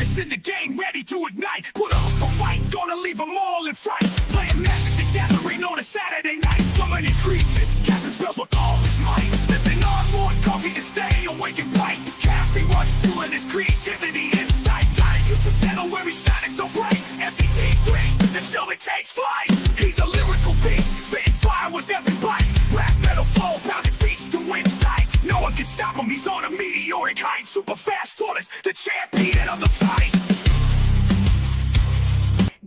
purest in the game, ready to ignite. Put up a fight, gonna leave them all in fright. Playing Magic the Gathering on a Saturday night. Summoning creatures, casting spells with all his might. Sipping on more coffee to stay awake and bright. Caffeine runs fueling his creativity inside. Got a YouTube channel where he's shining so bright. MTG3, the show that takes flight. He's a lyrical beast, spitting fire with every bite. Black metal flow, pounding beats to win sight. No one can stop him, he's on a meteoric height. Super fast tortoise, the champion of the fight.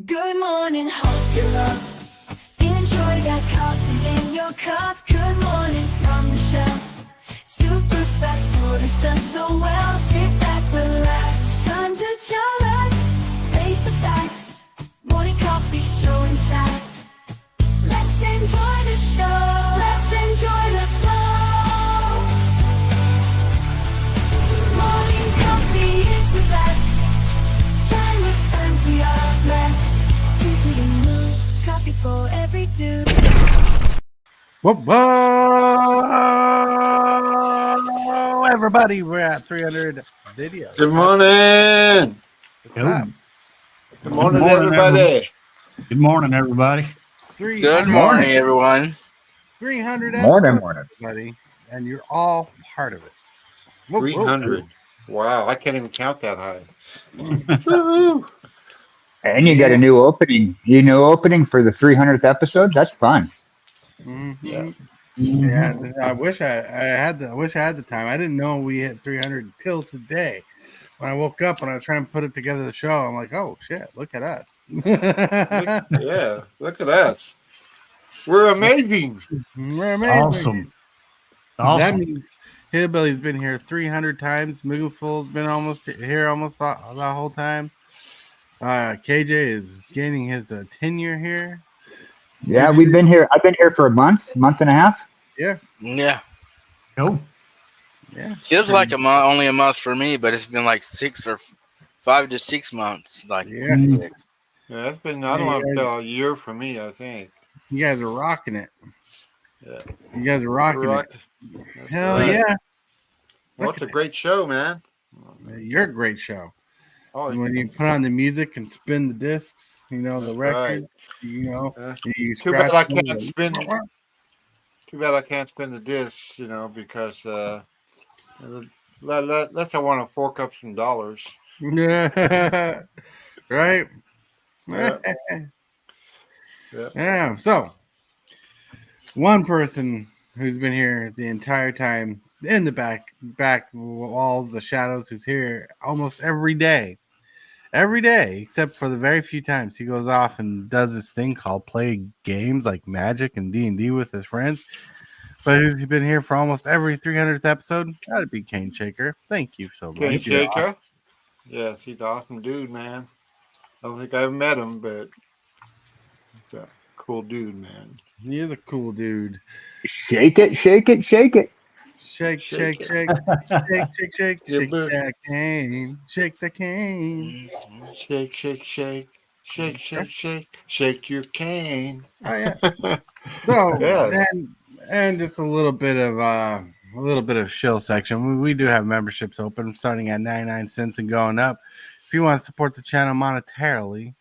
Good morning, hope you're up. Enjoy that coffee in your cup. Good morning from the shelf. Super fast tortoise does so well. Sit back, relax, time to chillax. Face the facts, morning coffee show intact. Let's enjoy the show, let's enjoy the flow. Morning coffee is the best. Chime with friends, we are blessed. Into the mood, coffee for every dude. Whoa, everybody, we're at 300 videos. Good morning. Good Good morning, everybody. Good morning, everybody. Good morning, everyone. 300 Morning, episodes, everybody, and you're all part of it. 300. Wow, I can't even count that high. And you got a new opening. You new opening for the 300th episode. That's fun. Mm-hmm. Yeah, I wish I had the time. I didn't know we hit 300 till today. When I woke up and I was trying to put it together the show, I'm like, oh shit, look at us. Look at us. We're amazing. We're amazing. Awesome. That means Hillbilly's been here 300 times. Mugenfool's been almost here the whole time. KJ is gaining his tenure here. Yeah, we've been here. I've been here for a month and a half. Yeah. Cool. Yeah. Feels like only a month for me, but it's been like 5 to 6 months. Like, Yeah. Yeah, it's been, I don't know, about a year for me, I think. You guys are rocking it. Yeah. You guys are rocking it. That's Hell right. yeah. Well, it's a great show, man. You're a great show. Oh, When you put on the music and spin the discs, the record, you too bad I can't spin. Too bad I can't spin the discs, because unless I want to fork up some dollars. Yeah. Right. Yeah. Yeah. So, one person who's been here the entire time in the back walls, the shadows, who's here almost every day, except for the very few times he goes off and does this thing called play games like Magic and D&D with his friends. But who's been here for almost every 300th episode? Gotta be Cane Shaker. Thank you so much. Cane Shaker? Yes, he's an awesome dude, man. I don't think I've met him, but he's a cool dude, man. He is a cool dude. Shake it, shake it, shake it. Shake, shake, shake, shake, shake, shake, shake that cane. Shake the cane. Shake, shake, shake, shake, shake, shake, shake your cane. Oh yeah. So Yeah. and just a little bit of shill section. We do have memberships open starting at 99 cents and going up. If you want to support the channel monetarily,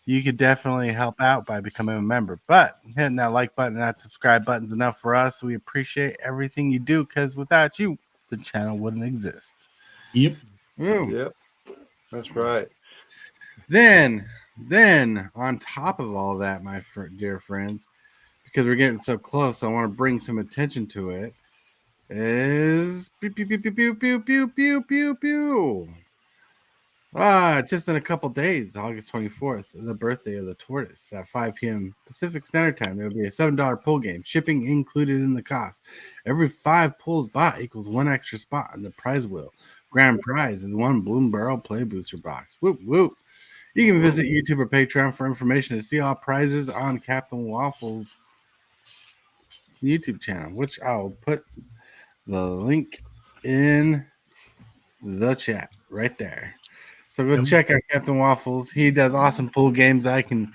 you could definitely help out by becoming a member. But hitting that like button and that subscribe button's enough for us. We appreciate everything you do, because without you, the channel wouldn't exist. Yep. Ooh. Yep. That's right. Then on top of all that, my dear friends, because we're getting so close, I want to bring some attention to it. Is pew pew pew pew pew pew pew pew pew pew. Just in a couple days, August 24th, the birthday of the tortoise at 5 p.m. Pacific Standard Time. There will be a $7 pull game, shipping included in the cost. Every 5 pulls bought equals 1 extra spot on the prize wheel. Grand prize is 1 Bloom Barrel Play Booster box. Whoop whoop. You can visit YouTube or Patreon for information to see all prizes on Captain Waffles' YouTube channel, which I'll put the link in the chat right there. So go check out Captain Waffles. He does awesome pool games. I can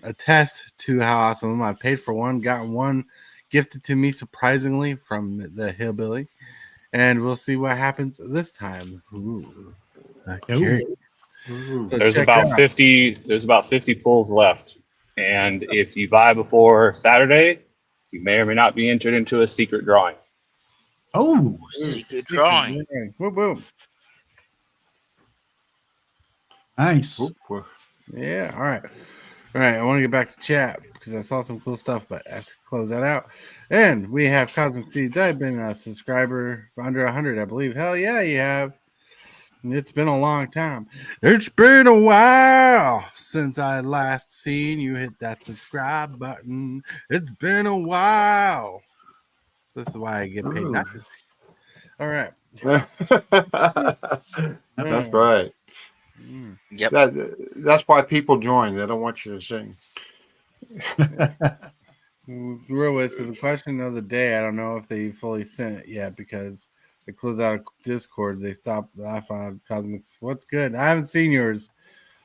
attest to how awesome. I paid for one, got one gifted to me surprisingly from the Hillbilly, and we'll see what happens this time. Ooh. Curious. Ooh. So There's check about it out. 50. There's about 50 pulls left, and if you buy before Saturday, you may or may not be entered into a secret drawing. Oh, Secret drawing. Whoop, whoop. nice. Whoop, whoop. Yeah. All right. All right. I want to get back to chat because I saw some cool stuff, but I have to close that out. And we have Cosmic Seeds. I've been a subscriber for under 100, I believe. Hell yeah, you have. It's been a long time. It's been a while since I last seen you hit that subscribe button. It's been a while. This is why I get paid not to sing. All right. That's right. Mm. Yep. That's why people join. They don't want you to sing. Ruiz is a question of the day. I don't know if they fully sent it yet because they closed out of Discord. They stopped. I found Cosmics. What's good? I haven't seen yours,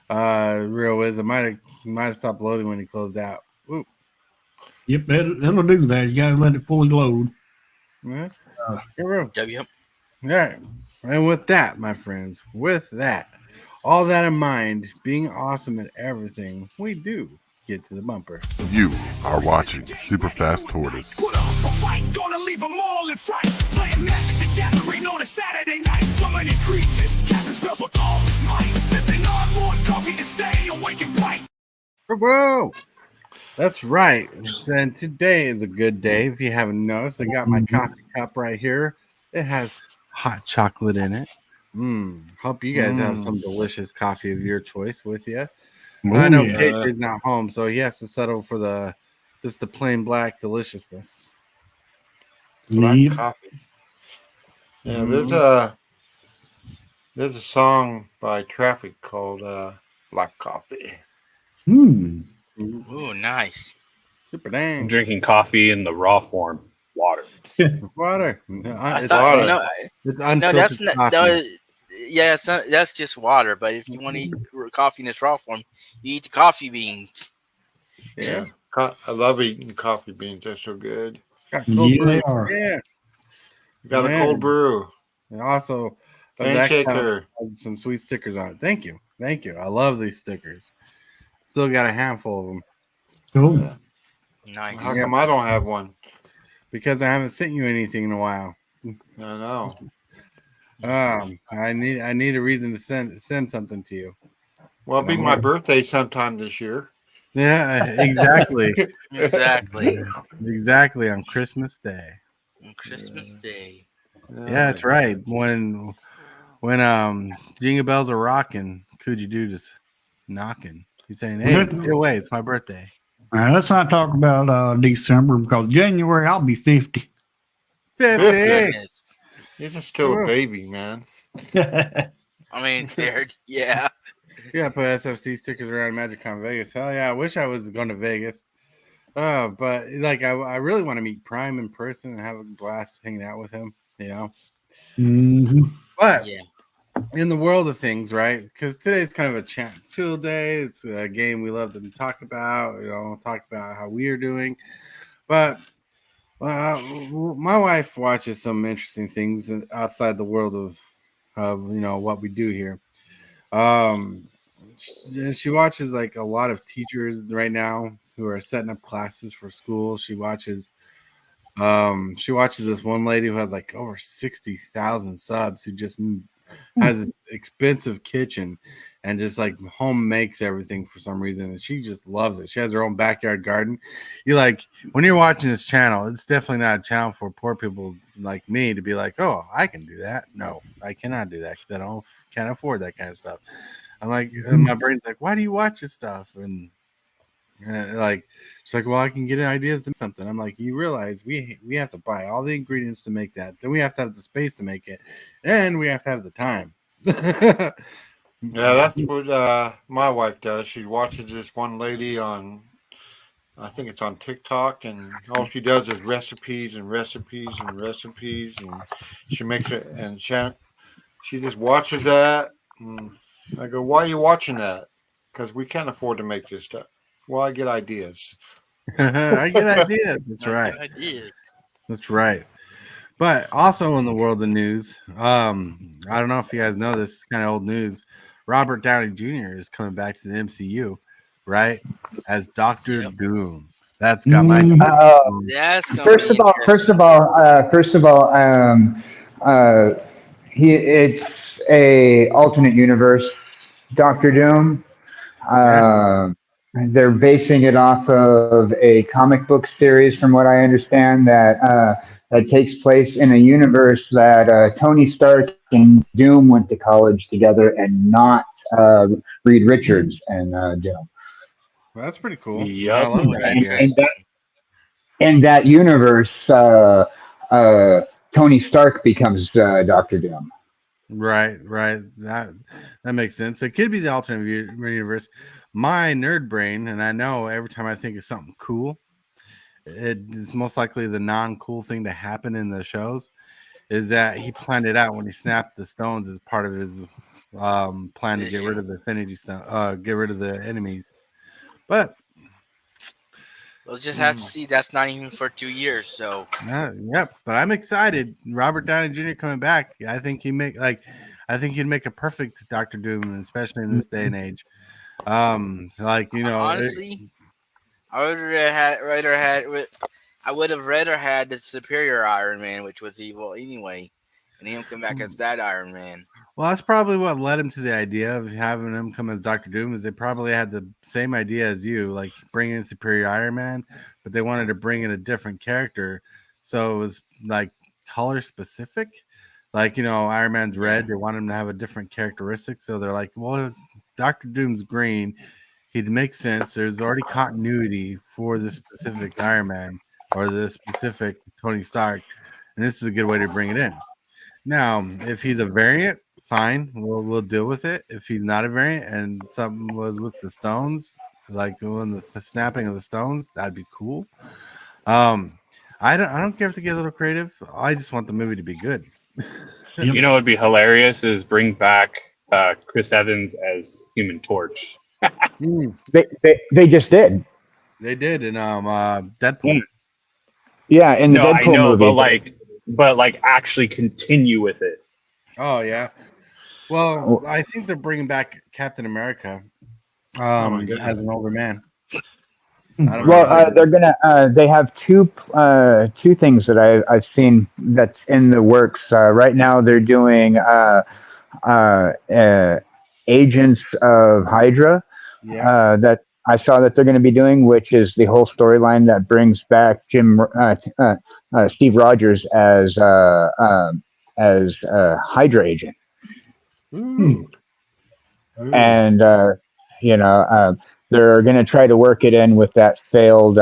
Ruiz. It might have stopped loading when he closed out. Ooh. Yep, it'll do that. You gotta let it fully load. Yeah. Yep. Yep. All right. And with that, my friends, with that, all that in mind, being awesome at everything we do, get to the bumper. You are watching Super Fast Tortoise. Put up a fight, gonna leave them all in fright. Playing Magic the Gathering on a Saturday night. Summoning creatures, casting spells with all his might. Sipping on more coffee to stay awake and bright. Whoa! That's right. And today is a good day. If you haven't noticed, I got my coffee cup right here. It has hot chocolate in it. Hope you guys have some delicious coffee of your choice with you. I know KJ's not home, so he has to settle for just the plain black deliciousness. Black Yep. coffee. Yeah, there's a song by Traffic called Black Coffee. Hmm. Ooh, nice. Super I'm dang. drinking coffee in the raw form, water. Water. I It's thought water. no, It's no, unfiltered that's not. coffee. No, yeah, that's just water. But if you want to eat coffee in its raw form, you eat the coffee beans. Yeah. I love eating coffee beans. They're so good. Got cold Yeah, they brew. are. Yeah. You got a Man. cold brew. And also, Hand that shaker. has some sweet stickers on it. Thank you. I love these stickers. Still got a handful of them Cool. Yeah. Nice. How come I don't have one? because I haven't sent you anything in a while. I know. I need a reason to send something to you. Well, it'll be my birthday sometime this year. Yeah, exactly. Exactly. On Christmas Day. On Christmas Day. Yeah, that's right. When jingle bells are rocking, kjcowboydan is knocking. He's saying, "Hey, get away! It's my birthday." All right, let's not talk about December because January I'll be 50. 50. Goodness. You're just still a baby, man. I mean, yeah. Yeah, put SFC stickers around MagicCon Vegas. Hell yeah! I wish I was going to Vegas. But like I really want to meet Prime in person and have a blast hanging out with him. You know. Mhm. But Yeah. in the world of things, right? Because today's kind of a chat and chill day. It's a game we love to talk about. Talk about how we are doing. But my wife watches some interesting things outside the world of what we do here. She watches like a lot of teachers right now who are setting up classes for school. She watches this one lady who has like over 60,000 subs who just has an expensive kitchen and just like home makes everything for some reason, and she just loves it. She has her own backyard garden. You like when you're watching this channel, it's definitely not a channel for poor people like me to be like, oh, I can do that. No, I cannot do that because I can't afford that kind of stuff. I'm like, and my brain's like, why do you watch this stuff? And like she's like, well, I can get ideas to something. I'm like, you realize we have to buy all the ingredients to make that, then we have to have the space to make it, and we have to have the time. Yeah, that's what my wife does. She watches this one lady on, I think it's on TikTok, and all she does is recipes and recipes and recipes, and she makes it, and she just watches that. And I go, why are you watching that? Because we can't afford to make this stuff. Well, I get ideas. I get ideas. That's right. Ideas. That's right. But also in the world of news, I don't know if you guys know this, kind of old news. Robert Downey Jr. is coming back to the MCU, right? As Doctor Yep. Doom. That's got my That's gonna First be of all, interesting. it's a alternate universe Doctor Doom. yeah. Um, they're basing it off of a comic book series, from what I understand, that takes place in a universe that Tony Stark and Doom went to college together, and not Reed Richards and Doom. Well, that's pretty cool. I Yup. love that Very idea. And interesting. in that universe, Tony Stark becomes Doctor Doom. Right. That makes sense. It could be the alternate universe. My nerd brain, and I know every time I think of something cool, it is most likely the non-cool thing to happen in the shows. Is that he planned it out when he snapped the stones as part of his plan to get rid of the Infinity Stone, get rid of the enemies. But We'll just have to see. That's not even for 2 years. So yep. But I'm excited. Robert Downey Jr. coming back. I think he'd make a perfect Doctor Doom, especially in this day and age. honestly, I would have I would have rather had the superior Iron Man, which was evil anyway, and him come back as that Iron Man. Well, that's probably what led him to the idea of having him come as Doctor Doom. Is they probably had the same idea as you, like bringing in Superior Iron Man, but they wanted to bring in a different character, so it was like color specific. Like Iron Man's red. They want him to have a different characteristic, so they're like, well, Doctor Doom's green. He'd make sense. There's already continuity for this specific Iron Man or this specific Tony Stark, and this is a good way to bring it in. Now, if he's a variant, fine, we'll deal with it. If he's not a variant and something was with the stones, like when the snapping of the stones, that'd be cool. I don't care if they get a little creative. I just want the movie to be good. You know what would be hilarious is bring back Chris Evans as Human Torch. They just did. They did in Deadpool. Yeah, in the No, I Deadpool know, movie. but actually continue with it. Oh yeah. Well, I think they're bringing back Captain America as an older man. They're gonna. They have two things that I've seen that's in the works right now. They're doing Agents of Hydra. Yeah. That I saw that they're going to be doing, which is the whole storyline that brings back Steve Rogers as Hydra agent. And they're going to try to work it in with that failed.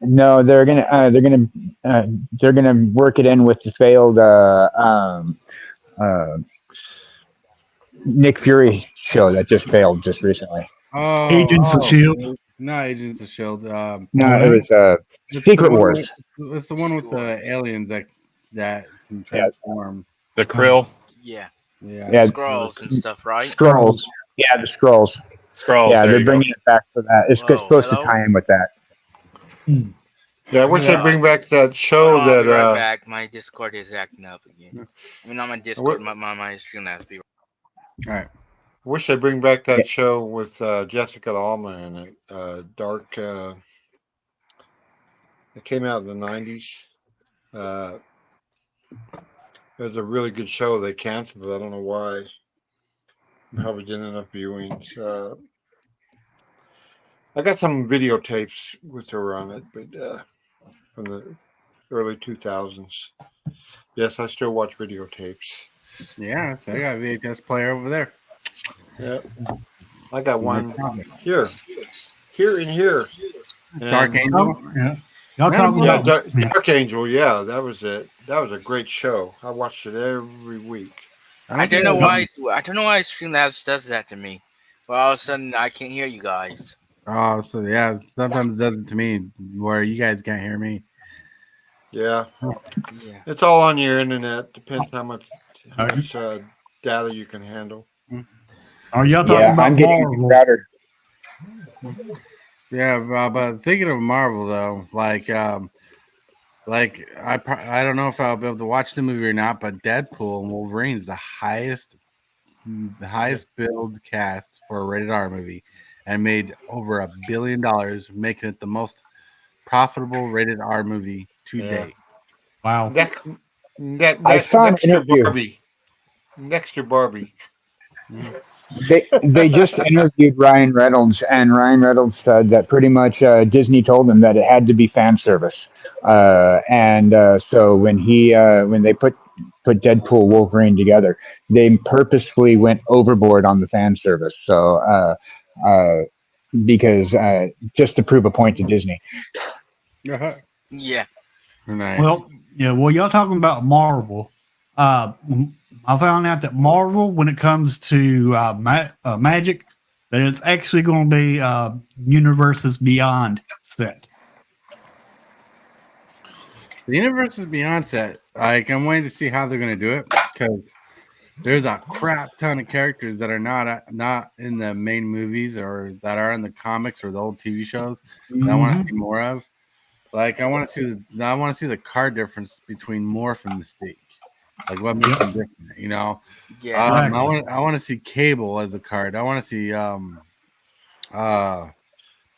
No, they're gonna work it in with the failed Nick Fury show that just failed just recently. Agents of S.H.I.E.L.D. Not Agents of S.H.I.E.L.D. No, it was Secret Wars. It's the one with the aliens that can transform. The Krill. Yeah. Yeah. Scrolls and stuff, right? Scrolls. Yeah, the Scrolls. Scrolls. Yeah, they're bringing it back for that. It's supposed to tie in with that. Yeah, I wish they'd bring back that show Hold on, I'll that. be right back. My Discord is acting up again. I mean, not my Discord, my stream has to be. All right. I wish they'd bring back that show with Jessica Alba in it. Dark. It came out in the 90s. It was a really good show. They canceled it. I don't know why. Probably didn't enough viewings. I got some videotapes with her on it, but from the early 2000s. Yes, I still watch videotapes. Yeah, so I got a VHS player over there. Yeah, I got one here. Dark Angel. Yeah. Y'all talking about Dark Angel. Yeah, that was it. That was a great show. I watched it every week. I don't know why. I don't know why Streamlabs does that to me. Well, all of a sudden I can't hear you guys. Oh, so yeah, sometimes it does it to me where you guys can't hear me. Yeah. Yeah. It's all on your internet. Depends how much data you can handle. Are y'all talking about I'm getting Marvel? router. Yeah, but thinking of Marvel though, I don't know if I'll be able to watch the movie or not, but Deadpool and Wolverine's the highest billed cast for a rated R movie, and made over $1 billion, making it the most profitable rated R movie to Yeah. date. Wow. I saw an Next to interview. Barbie. Next to Barbie. They just interviewed Ryan Reynolds, and Ryan Reynolds said that pretty much Disney told him that it had to be fan service, so when they put Deadpool Wolverine together, they purposefully went overboard on the fan service. So because just to prove a point to Disney. Yeah. Nice. Well, yeah. Well, y'all talking about Marvel. I found out that Marvel, when it comes to magic, that it's actually going to be Universes Beyond set. The universe is beyond set. Like, I'm waiting to see how they're going to do it, because there's a crap ton of characters that are not in the main movies, or that are in the comics or the old TV shows that I want to see more of. Like, I want to see the card difference between Morph and Mystique. Like, what makes them different, you know? Yeah. I want to see Cable as a card. I want to see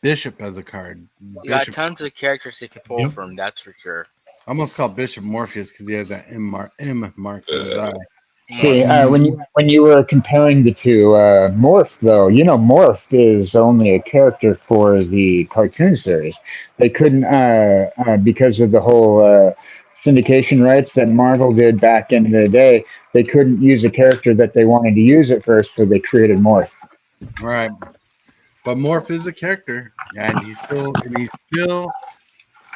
Bishop as a card. You got Bishop, tons of characters you can pull from, that's for sure. I almost call Bishop Morpheus because he has that M mark in his eye. See, when you were comparing the two, Morph though, Morph is only a character for the cartoon series. They couldn't because of the whole syndication rights that Marvel did back in the day. They couldn't use a character that they wanted to use at first, so they created Morph. Right, but Morph is a character, and he's still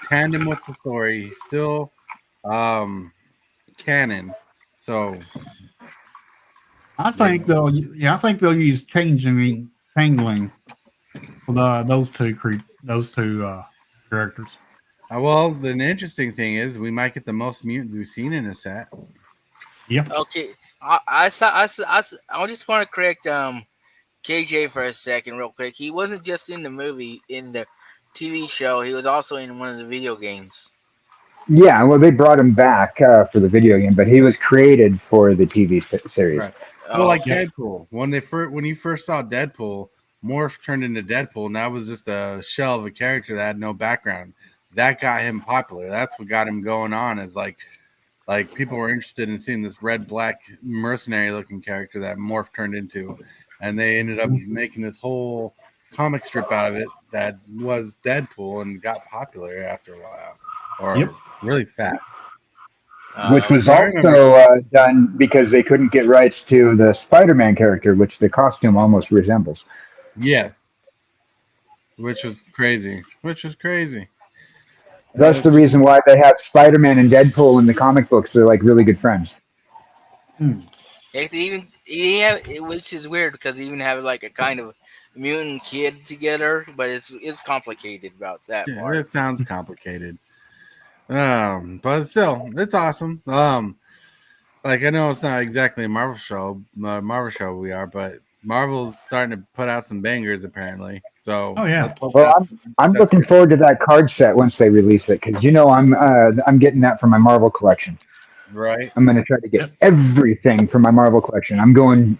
tandem with the story. He's still canon. So I think they'll use Changeling for those two characters. well, the interesting thing is we might get the most mutants we've seen in a set. Yep. Okay. I just want to correct KJ for a second, real quick. He wasn't just in the movie, in the TV show. He was also in one of the video games. Yeah, well, they brought him back for the video game, but he was created for the TV series. Right. Well, like Deadpool. When you first saw Deadpool, Morph turned into Deadpool, and that was just a shell of a character that had no background. That got him popular. That's what got him going on. Is like people were interested in seeing this red black mercenary looking character that Morph turned into, and they ended up making this whole comic strip out of it that was Deadpool and got popular after a while, or really fast. Which was also done because they couldn't get rights to the Spider-Man character, which the costume almost resembles. Yes. Which was crazy. That's the reason why they have Spider-Man and Deadpool in the comic books. They're like really good friends. Which is weird because they even have like a kind of mutant kid together, but it's complicated about that part. It sounds complicated. But still, it's awesome. Like, I know it's not exactly a Marvel show we are, but Marvel's starting to put out some bangers apparently. So well, I'm looking forward to that card set once they release it, because I'm getting that for my Marvel collection. Right. I'm gonna try to get everything from my Marvel collection. I'm going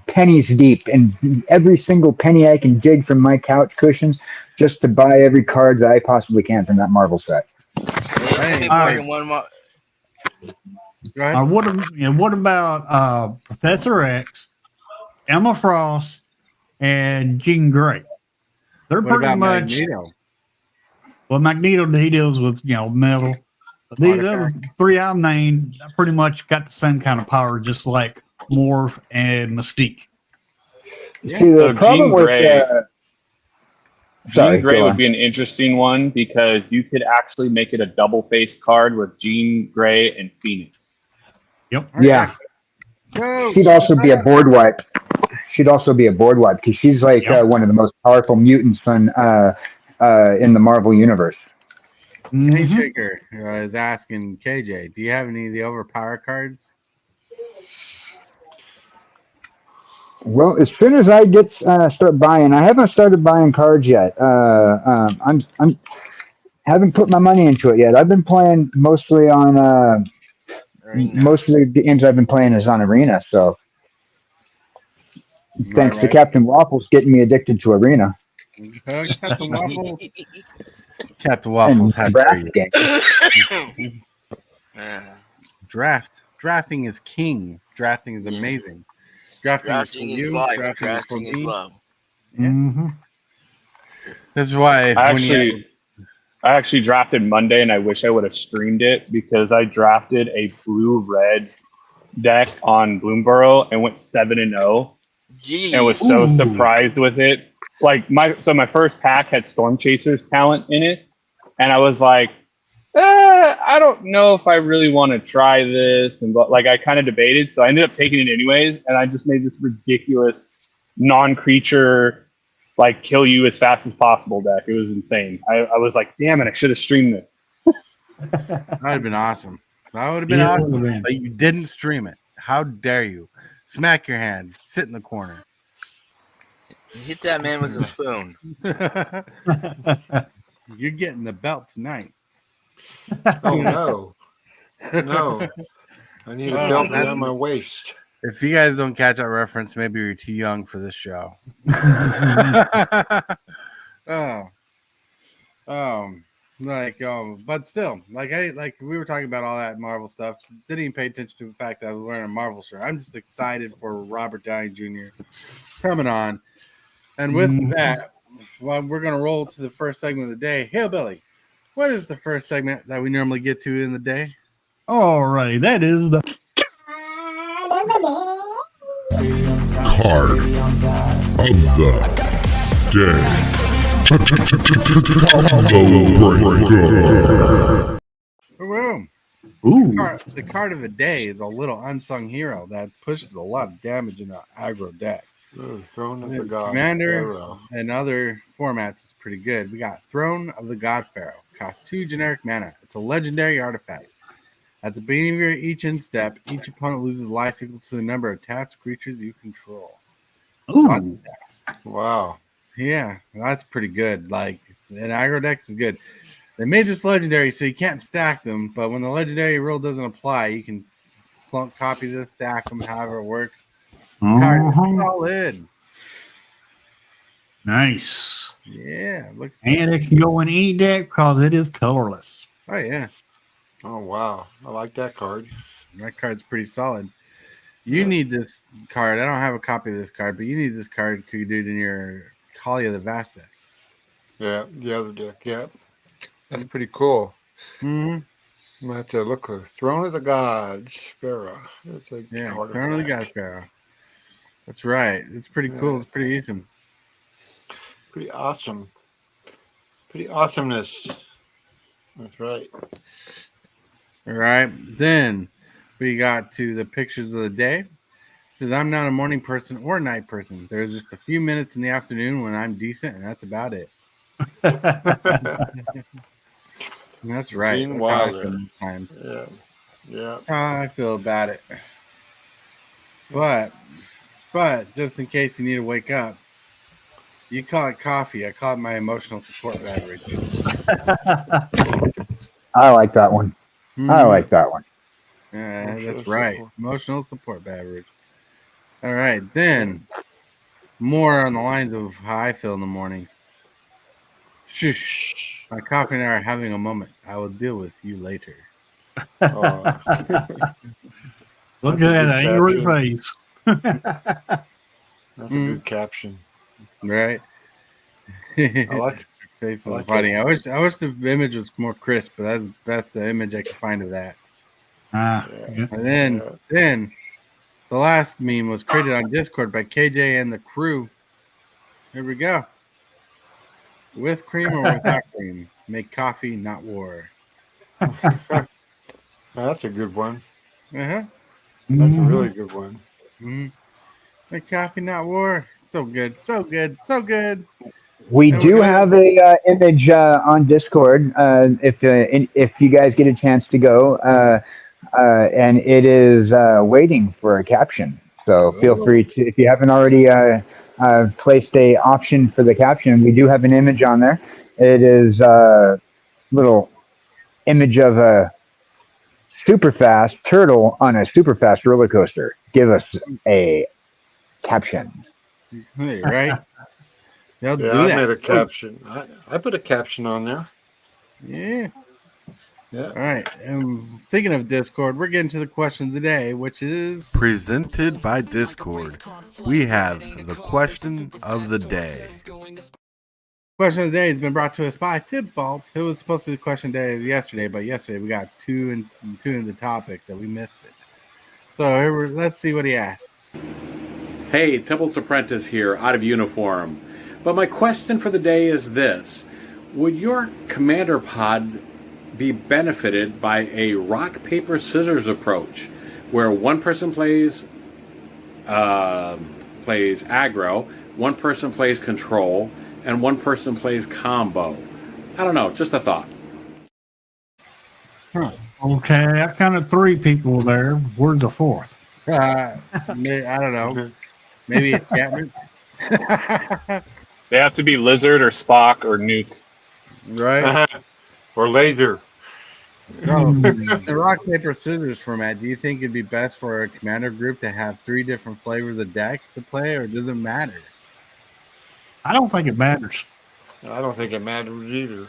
pennies deep, and every single penny I can dig from my couch cushions just to buy every card that I possibly can from that Marvel set. What about Professor X, Emma Frost, and Jean Grey? They're pretty much Magneto? Well, Magneto, he deals with metal. But these other three I've named pretty much got the same kind of power, just like Morph and Mystique. See, the problem with Jean Grey would be an interesting one because you could actually make it a double face card with Jean Grey and Phoenix. Yep. Yeah. She'd also be a board wipe. Because she's like one of the most powerful mutants in the Marvel universe. Hey Shaker is asking KJ, do you have any of the overpower cards? Well, as soon as I get start buying, I haven't started buying cards yet. I'm haven't put my money into it yet. I've been playing mostly on Arena. most of the games I've been playing is on Arena. So thanks to right. Captain Waffles getting me addicted to Arena Captain Waffles. Captain and Waffles, how dare draft you? game. Drafting is king. Drafting is amazing. Drafting is for Drafting is you. life. Drafting is for Drafting is me. love. Mm-hmm. That's why I actually drafted Monday, and I wish I would have streamed it because I drafted a blue-red deck on Bloomborough and went 7-0, Jeez. and was so Ooh. surprised with it. Like my first pack had Storm Chasers talent in it, and I was like, I don't know if I really want to try this, and like I kind of debated, so I ended up taking it anyways, and I just made this ridiculous non-creature like kill you as fast as possible deck. It was insane. I was like, damn it, I should have streamed this. That'd have been awesome. That would have been Yeah, awesome. man. But you didn't stream it. How dare you? Smack your hand. Sit in the corner. Hit that man with a spoon. You're getting the belt tonight. Oh no, no! I need a Oh, belt man. around my waist. If you guys don't catch that reference, maybe you're too young for this show. But still, like we were talking about all that Marvel stuff. Didn't even pay attention to the fact that I was wearing a Marvel shirt. I'm just excited for Robert Downey Jr. coming on. And with that, well, we're gonna roll to the first segment of the day. Hillbilly, what is the first segment that we normally get to in the day? All right, that is the Card of the day. Combo breaker. Woo. ooh. The card of the day is a little unsung hero that pushes a lot of damage in an aggro deck. Throne of the God. Commander Pharaoh. and other formats is pretty good. We got Throne of the God Pharaoh. Costs 2 generic mana. It's a legendary artifact. At the beginning of each end step, each opponent loses life equal to the number of tapped creatures you control. Ooh. Wow. Yeah, that's pretty good. Like, an aggro decks is good. They made this legendary so you can't stack them, but when the legendary rule doesn't apply, you can copy this, stack them, however it works. Card is Uh-huh. solid. Nice. Yeah, look. And it can go in any deck because it is colorless. Oh, yeah. Oh wow. I like that card. That card's pretty solid. You need this card. I don't have a copy of this card, but you need this card, dude, in your Kali of the Vast deck. Yeah, the other deck. Yeah, that's pretty cool. Mm-hmm. I'm gonna have to look for Throne of the Gods, Pharaoh. That's a Yeah, card Throne of the deck. God Pharaoh. That's right. It's pretty cool. It's pretty awesome. Pretty awesome. Pretty awesomeness. That's right. All right. Then we got to the pictures of the day. Says I'm not a morning person or a night person. There's just a few minutes in the afternoon when I'm decent, and that's about it. And that's right. Gene That's how I Wilder. feel most times. Yeah. Yeah. How I feel about it. But just in case you need to wake up, you call it coffee. I call it my emotional support beverage. I like that one. I like that one. Yeah, Emotional that's right. support. Emotional support beverage. All right, then more on the lines of how I feel in the mornings. Shush. My coffee and I are having a moment. I will deal with you later. Oh, Look That's a at good that angry caption. face. that's a good caption. Right? I like. Face I of like fighting. I wish the image was more crisp, but that's the best image I could find of that. Yeah. And then the last meme was created on Discord by KJ and the crew. Here we go. With cream or without cream, make coffee, not war. That's a good one. Uh-huh. That's a really good one. Mm-hmm. Make coffee, not war. So good, so good, so good. We And do we're have a image on Discord. If you guys get a chance to go, and it is waiting for a caption. So feel free to, if you haven't already placed a option for the caption, we do have an image on there. It is a little image of a super fast turtle on a super fast roller coaster. Give us a caption. Hey, right? They'll Yeah, do I that. made a caption. I put a caption on there. Yeah. Yeah. All right. And thinking of Discord, we're getting to the question of the day, which is presented by Discord. We have the question of the day. Question of the day has been brought to us by Tibalts. It was supposed to be the question day of yesterday, but yesterday we got two in the topic that we missed it. So let's see what he asks. Hey, Tempest Apprentice here, out of uniform. But my question for the day is this. Would your commander pod be benefited by a rock, paper, scissors approach, where one person plays aggro, one person plays control, and one person plays combo? I don't know, just a thought. Huh. Okay, I counted 3 people there. Where's the 4th? I don't know. Maybe enchantments. They have to be Lizard or Spock or Nuke. Right? Or laser. No, the rock, paper, scissors format, do you think it'd be best for a commander group to have 3 different flavors of decks to play, or does it matter? I don't think it matters. I don't think it matters either.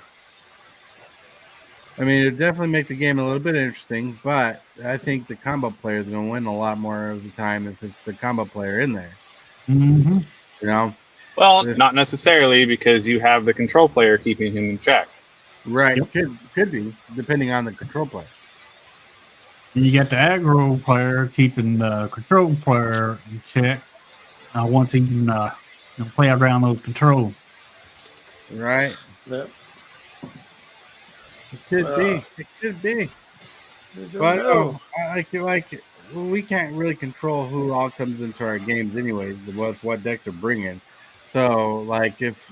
I mean, it definitely make the game a little bit interesting, but I think the combo player is going to win a lot more of the time if it's the combo player in there. Mm-hmm. You know? Well, not necessarily, because you have the control player keeping him in check. Right. Yep. Could be, depending on the control player. And you got the aggro player keeping the control player in check once he can play around those controls. Right. Yep. It could be. It could be. But we can't really control who all comes into our games anyways, what decks are bringing. So, like, if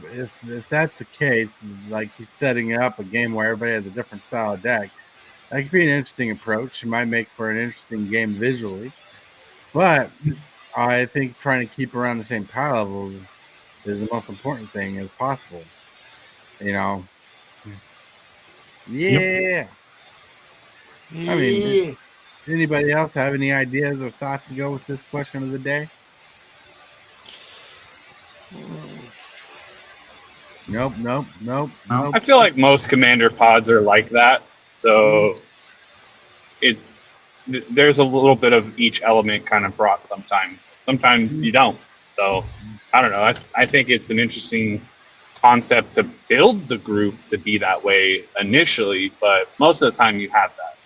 that's the case, like setting up a game where everybody has a different style of deck, that could be an interesting approach. It might make for an interesting game visually. But I think trying to keep around the same power level is the most important thing as possible. You know? Yeah. Yep. I mean, does anybody else have any ideas or thoughts to go with this question of the day? Nope. I feel like most commander pods are like that, so there's a little bit of each element kind of brought sometimes. Sometimes you don't. So I don't know. I think it's an interesting concept to build the group to be that way initially, but most of the time you have that.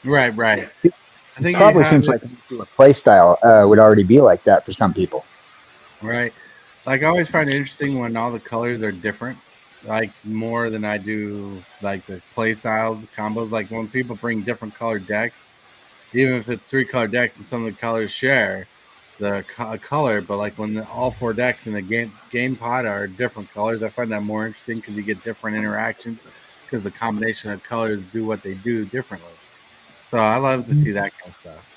Right. I think Probably seems like a play style would already be like that for some people. Right. Like, I always find it interesting when all the colors are different, like more than I do like the play styles, combos. Like when people bring different colored decks, even if it's 3 color decks and some of the colors share the color, but like when all 4 decks in a game pod are different colors, I find that more interesting because you get different interactions because the combination of colors do what they do differently. So I love to see that kind of stuff.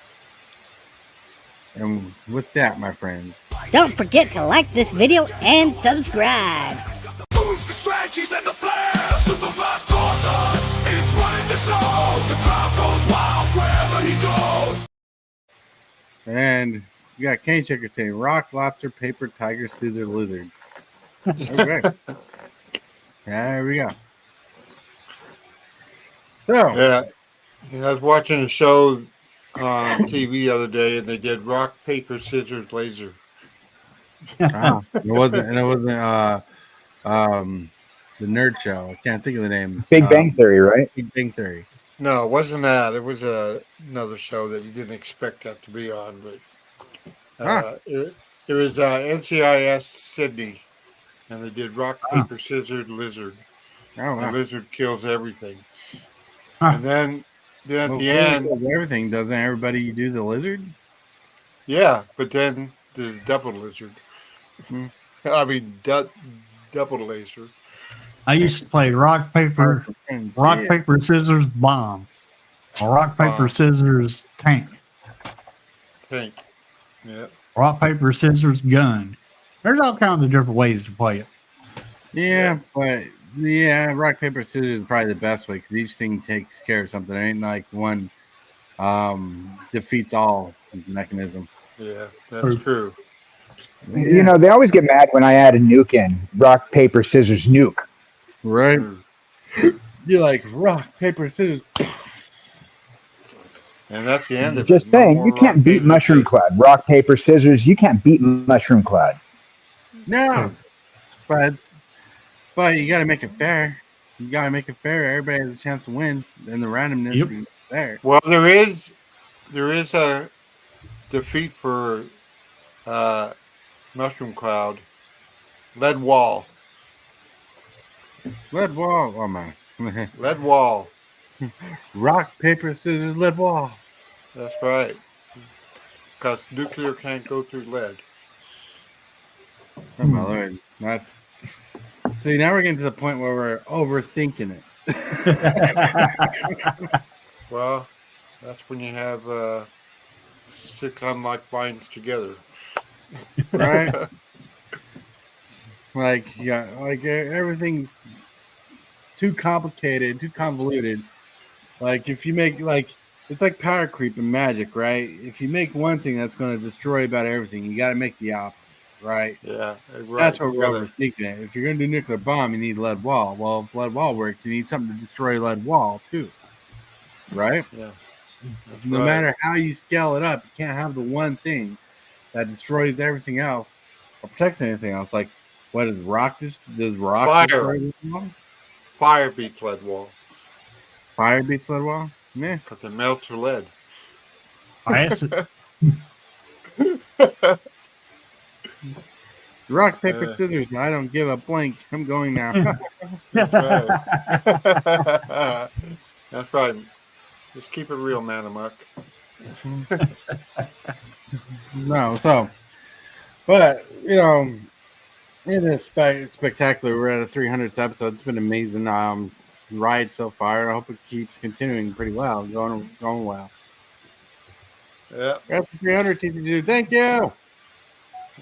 And with that, my friends, don't forget to like this video and subscribe. The moves, the strategies, and the flair. Super fast quarters is running the show. The crowd goes wild wherever he goes. And you got Cane Checker saying rock, lobster, paper, tiger, scissor, lizard. Okay. There we go. So yeah, I was watching a show on TV the other day, and they did rock, paper, scissors, laser. It wasn't the nerd show. I can't think of the name. Big Bang Theory, right? Big Bang Theory. No, it wasn't that. It was another show that you didn't expect that to be on, but it was NCIS Sydney, and they did rock, paper, scissors, lizard. Oh, wow. The lizard kills everything. And then at the end, everything, doesn't everybody do the lizard? Yeah, but then the double lizard. I mean, double laser. I used to play rock, paper, scissors, bomb. Or rock, paper, scissors, tank. Tank. Yeah. rock, paper, scissors, gun. There's all kinds of different ways to play it. Yeah, but rock, paper, scissors is probably the best way because each thing takes care of something. It ain't like one defeats all mechanism. Yeah, that's true. You know, they always get mad when I add a nuke in. Rock, paper, scissors, nuke. Right? You're like rock, paper, scissors. And that's the end of Just it. saying, you can't beat Mushroom Cloud. Rock, paper, scissors, you can't beat Mushroom Cloud. No. But you got to make it fair. You got to make it fair. Everybody has a chance to win. And the randomness is there. Well, there is a defeat for Mushroom Cloud. Lead wall. Lead wall. Oh, my. Lead wall. Rock, paper, scissors, lead wall. That's right. Because nuclear can't go through lead. Oh, my Lord. That's... See, now we're getting to the point where we're overthinking it. Well, that's when you have sitcom-like minds together. Right? Like everything's too complicated, too convoluted. Like if you make it's like power creep in Magic, right? If you make one thing that's going to destroy about everything, you got to make the opposite, right? Yeah, right. That's what we're overthinking it. If you're going to do nuclear bomb, you need lead wall. Well, if lead wall works, you need something to destroy lead wall too, right? Yeah. No matter how you scale it up, you can't have the one thing that destroys everything else or protects anything else. Like, what is rock? Does rock Fire. destroy lead wall? Fire beats lead wall. Fire beats lead wall? Yeah. Because it melts your lead. Acid. Rock, paper, scissors. I don't give a blank. I'm going now. That's right. That's right. Just keep it real, man amok. No, so, but, you know, it is spectacular. We're at a 300th episode. It's been an amazing ride so far. I hope it keeps continuing pretty well, going well. Yeah. That's 300, tcgdude. Thank you.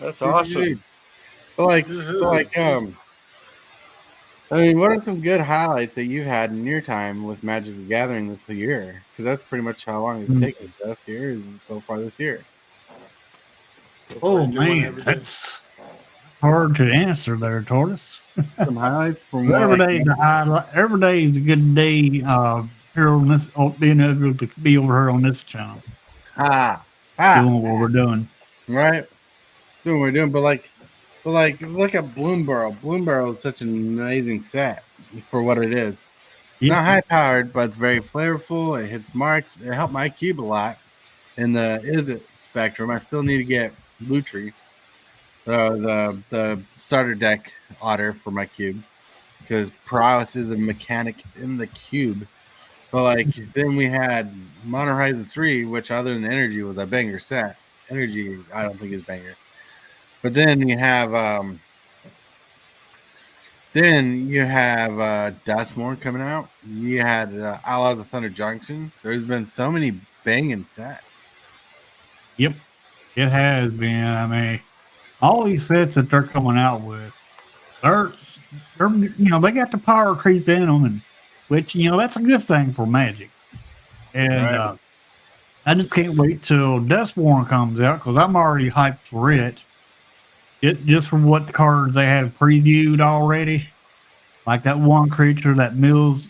That's awesome. But I mean, what are some good highlights that you've had in your time with Magic the Gathering this year? Because that's pretty much how long it's taken us here so far this year. Oh man, that's hard to answer there, Tortoise. Some highlights from every day is a highlight. Every day is a good day here on this, being able to be over here on this channel. Doing what we're doing. Right. Doing what we're doing, but look at Bloomborough. Bloomborough is such an amazing set for what it is. It's not high powered, but it's very flavorful. It hits marks. It helped my cube a lot in the It spectrum. I still need to get Lutri, the starter deck otter for my cube, because prowess is a mechanic in the cube. But then we had Modern Horizons 3, which other than energy was a banger set. Energy, I don't think is banger. But then you have Dustmore coming out. You had Outlaws of Thunder Junction. There's been so many banging sets. Yep, it has been. I mean, all these sets that they're coming out with, they're they got the power creep in them, and which that's a good thing for Magic. And I just can't wait till Dustborn comes out because I'm already hyped for it. Just from what the cards they have previewed already, like that one creature that mills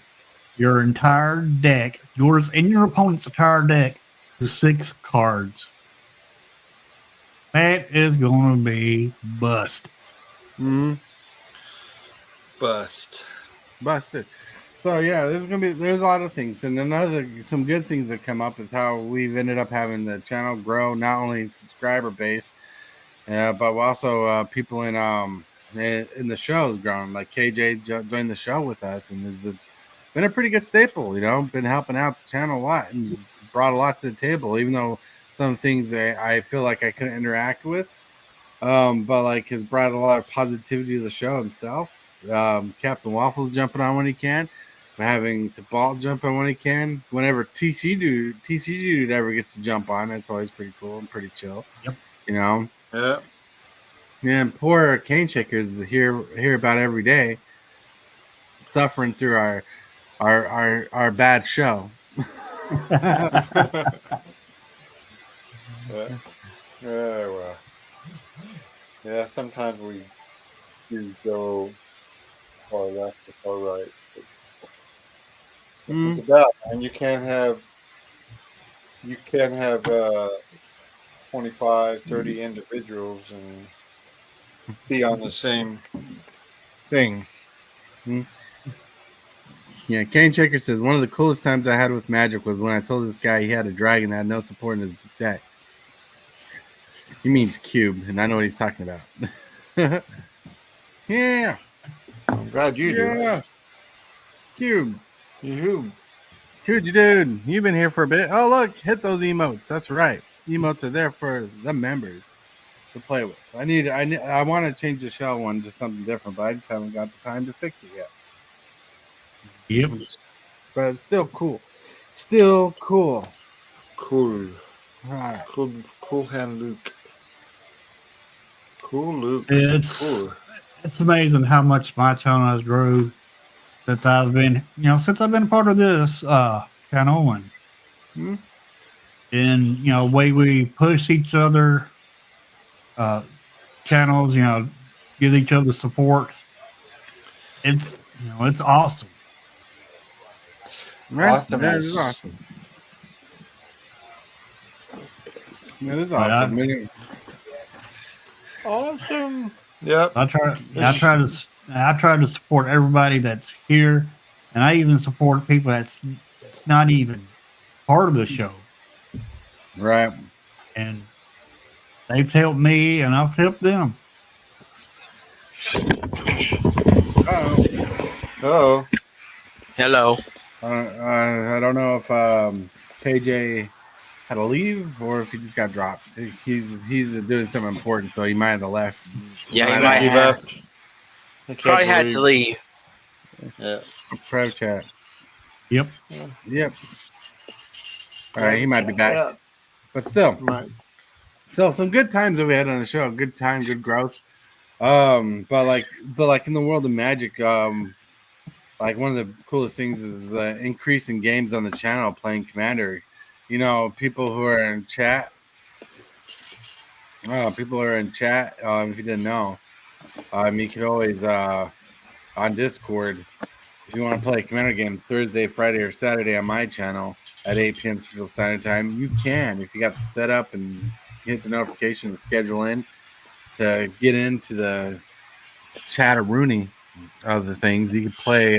your entire deck, yours and your opponent's entire deck, to 6 cards. That is going to be busted. Busted. So yeah, there's a lot of things, and some good things that come up is how we've ended up having the channel grow, not only subscriber base. Yeah, but also people in the show has grown. Like KJ joined the show with us and has been a pretty good staple. Been helping out the channel a lot and brought a lot to the table. Even though some things I feel like I couldn't interact with, but has brought a lot of positivity to the show himself. Captain Waffles jumping on when he can, having Tibalt jump on when he can. Whenever TCgdude ever gets to jump on, that's always pretty cool and pretty chill. Yep. You know. Yeah. Yeah, and poor cane shakers hear about every day, suffering through our bad show. Yeah. Yeah. Well. Yeah. Sometimes we do go far left or far right. Mm, It's about, and you can't have 25, 30 individuals and be on the same thing. mm. Yeah, Cane Shaker says one of the coolest times I had with Magic was when I told this guy he had a dragon that had no support in his deck. He means cube, and I know what he's talking about. Yeah, I'm glad you yeah, cube. do. Dude, you've been here for a bit. Oh, look, hit those emotes. That's right. Emotes are there for the members to play with. I want to change the shell one to something different, but I just haven't got the time to fix it yet. Yep. But it's still cool. Still cool. Cool. All right. Cool hand Luke. Cool Luke. It's Cool. it's amazing how much my channel has grown since I've been a part of this channel and Hmm? way we push each other channels, give each other support. It's it's awesome. Right? Awesome. That is awesome. That is But awesome. Awesome. Yep. I try to support everybody that's here, and I even support people that's not even part of the show. Right. And they've helped me, and I've helped them. Oh. Hello. I don't know if KJ had to leave or if he just got dropped. He's doing something important, so he might have left. Yeah, he might have. left. Probably had to leave. Yeah. Pro chat. Yep. Yep. All right, he might be back, Yeah. but still. Might. So some good times that we had on the show. Good time, good growth. But like in the world of Magic, like one of the coolest things is the increase in games on the channel playing Commander. People who are in chat. People who are in chat. If you didn't know, you could always on Discord if you want to play Commander games Thursday, Friday, or Saturday on my channel at 8 p.m. Central Standard Time. You can if you got the setup and hit the notification and schedule in to get into the chat-a-rooney of the things. You can play